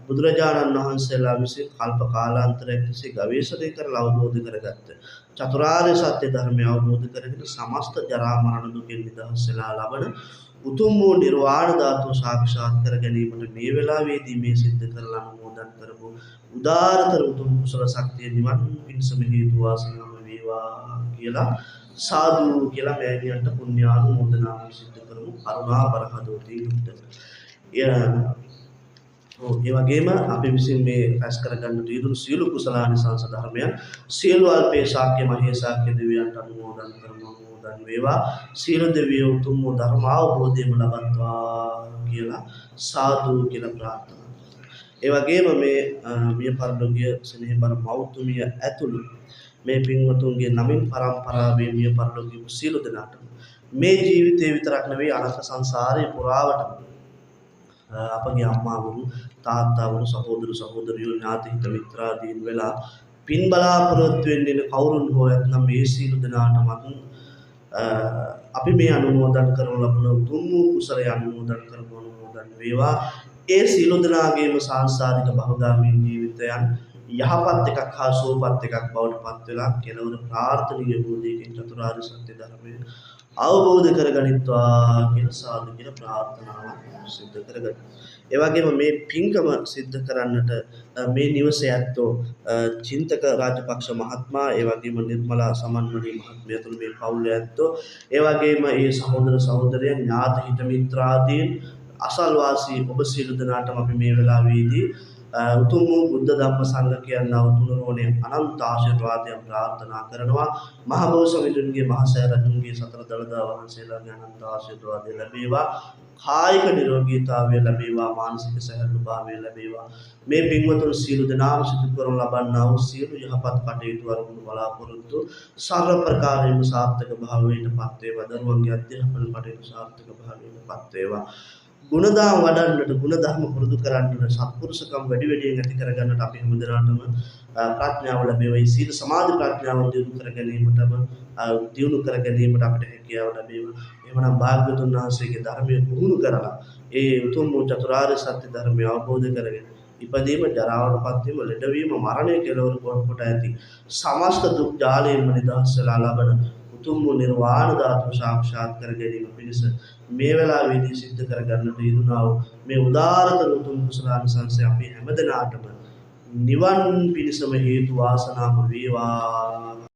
බුදුරජාණන් වහන්සේලා විසින් කල්ප කාලාන්තරයක් තිස්සේ ගවේෂණය කරලා අවබෝධ කරගත්ත චතුරාර්ය සත්‍ය ධර්මය අවබෝධ කරගෙන සමස්ත ජරා මරණ දුකෙන් නිදහස් වෙලා ලබන උතුම් වූ නිර්වාණ ධාතුව සාක්ෂාත් කර ගැනීමට මේ වෙලාවේදී මේ සිද්ධ කරලා අනුමෝදන් කරපු උදාාරතර උතුම් කුසල ශක්තිය නිවන් පිණසම හේතු වාසනාම වේවා කියලා සාදු කියලා මෑණියන්ට පුණ්‍යානුමෝදනාව සිද්ධ කරමු. කරුණා බරහදෝති යුක්ත. ඒ වගේම අපි විසින් මේ රැස් කරගන්නට යෙදුණු සියලු කුසලානිසංස ධර්මයන් සියලු අල්පේ ශාක්‍ය මහේ ශාක්‍ය දෙවියන්ට අනුමෝදන් කරමු. වේවා සීල දෙවියෝ උතුම් ධර්ම අවබෝධයම ලබත්වා කියලා සාදු කියලා ප්‍රාර්ථනා කරනවා. ඒ වගේම මේ මිය පරලෝකීය ස්නේහබර මෞතුමිය ඇතුළු මේ පින්වතුන්ගේ නමින් පරම්පරාවේ මිය පරලෝකීය සීල දෙනාට මේ ජීවිතේ විතරක් නෙවෙයි අනන්ත සංසාරේ පුරාවටම අපගේ අම්මාවරු තාත්තාවරු සහෝදර සහෝදරියෝ ඥාති හිත මිත්‍රාදීන් වෙලා පින් බලාපොරොත්තු වෙන්නේ කවුරුන් හෝ නැත්නම් මේ සීල දෙනාටමත් අපි මේ අනුමෝදන් කරන ලබන උතුම් වූ කුසලය අනුමෝදන් කරන අනුමෝදන් වේවා. ඒ සීල දනාගේම සංසාරික භවගාමී ජීවිතයන් යහපත් එකක් හා සුවපත් එකක් බවට පත් වෙලා කෙලවර ප්‍රාර්ථනීය බෝධියකින් චතුරාර්ය සත්‍ය ධර්මය අවබෝධ කරගනිත්වා කියන සාදු කියන ප්‍රාර්ථනාව සිද්ධ කරගන්න. ඒ වගේම මේ පින්කම සිද්ධ කරන්නට මේ නිවසේ ඇත්තෝ චින්තක රාජපක්ෂ මහත්මයා, ඒ වගේම නිර්මලා සමන්වණී මහත්මිය ඇතුළු මේ පවුලේ ඇත්තෝ, ඒ වගේම මේ සහෝදර සහෝදරයන් ඥාති හිත මිත්‍රාදීන් අසල්වාසී ඔබ සියලු දෙනාටම අපි මේ වෙලාවේදී උතුම් වූ බුද්ධ ධම්ම සංඝ කියනා උතුණෝනේ අනන්ත ආශිර්වාදයන් ප්‍රාර්ථනා කරනවා. මහ බෝසත්ණන්ගේ මහසෑ රජුන්ගේ සතර දළදා වහන්සේලාගේ අනන්ත ආශිර්වාදය ලැබේවා. කායික නිරෝගීතාවය ලැබේවා. මානසික සැහැල්ලුභාවය ලැබේවා. මේ පින්වතුන් සියලු දෙනාම සිදු කරන ලබන්නා වූ සියලු යහපත් කටයුතු අරමුණු බලාපොරොත්තු සර්ව ප්‍රකාරයෙන්ම සාර්ථක භාවයට පත් වේවා. දරුවන්ගේ අධ්‍යාපන කටයුතු සාර්ථක භාවයට පත් වේවා. ගුණධම් වඩන්නට, ගුණධර්ම පුරුදු කරන්නට, සත්පුරුෂකම් වැඩි වැඩියෙන් ඇති කරගන්නට අපි හැමදෙනාටම ප්‍රඥාව ලැබේවා. සීල සමාධි ප්‍රඥාව දියුණු කර ගැනීමට අපිට හැකියාව ලැබේවා. එහෙමනම් භාග්‍යවතුන් වහන්සේගේ ධර්මයේ පුහුණු කරලා ඒ උතුම් චතුරාර්ය සත්‍ය ධර්මය අවබෝධ කරගෙන ඉපදීම, ජරාවටපත් වීම, ලෙඩවීම, මරණය කෙලවර කොට ඇති සමස්ත දුක් ජාලයෙන්ම නිදහස් වෙලා ලබන උතුම් නිර්වාණ ධාතුව සාක්ෂාත් කර ගැනීම පිණිස මේ වෙලාවේදී සිද්ධ කරගන්නට යෙදුනා වූ මේ උදාාරතර උතුම් කුසලානිසංසය අපි හැමදෙනාටම නිවන් පිණිසම හේතු වාසනාම වේවා.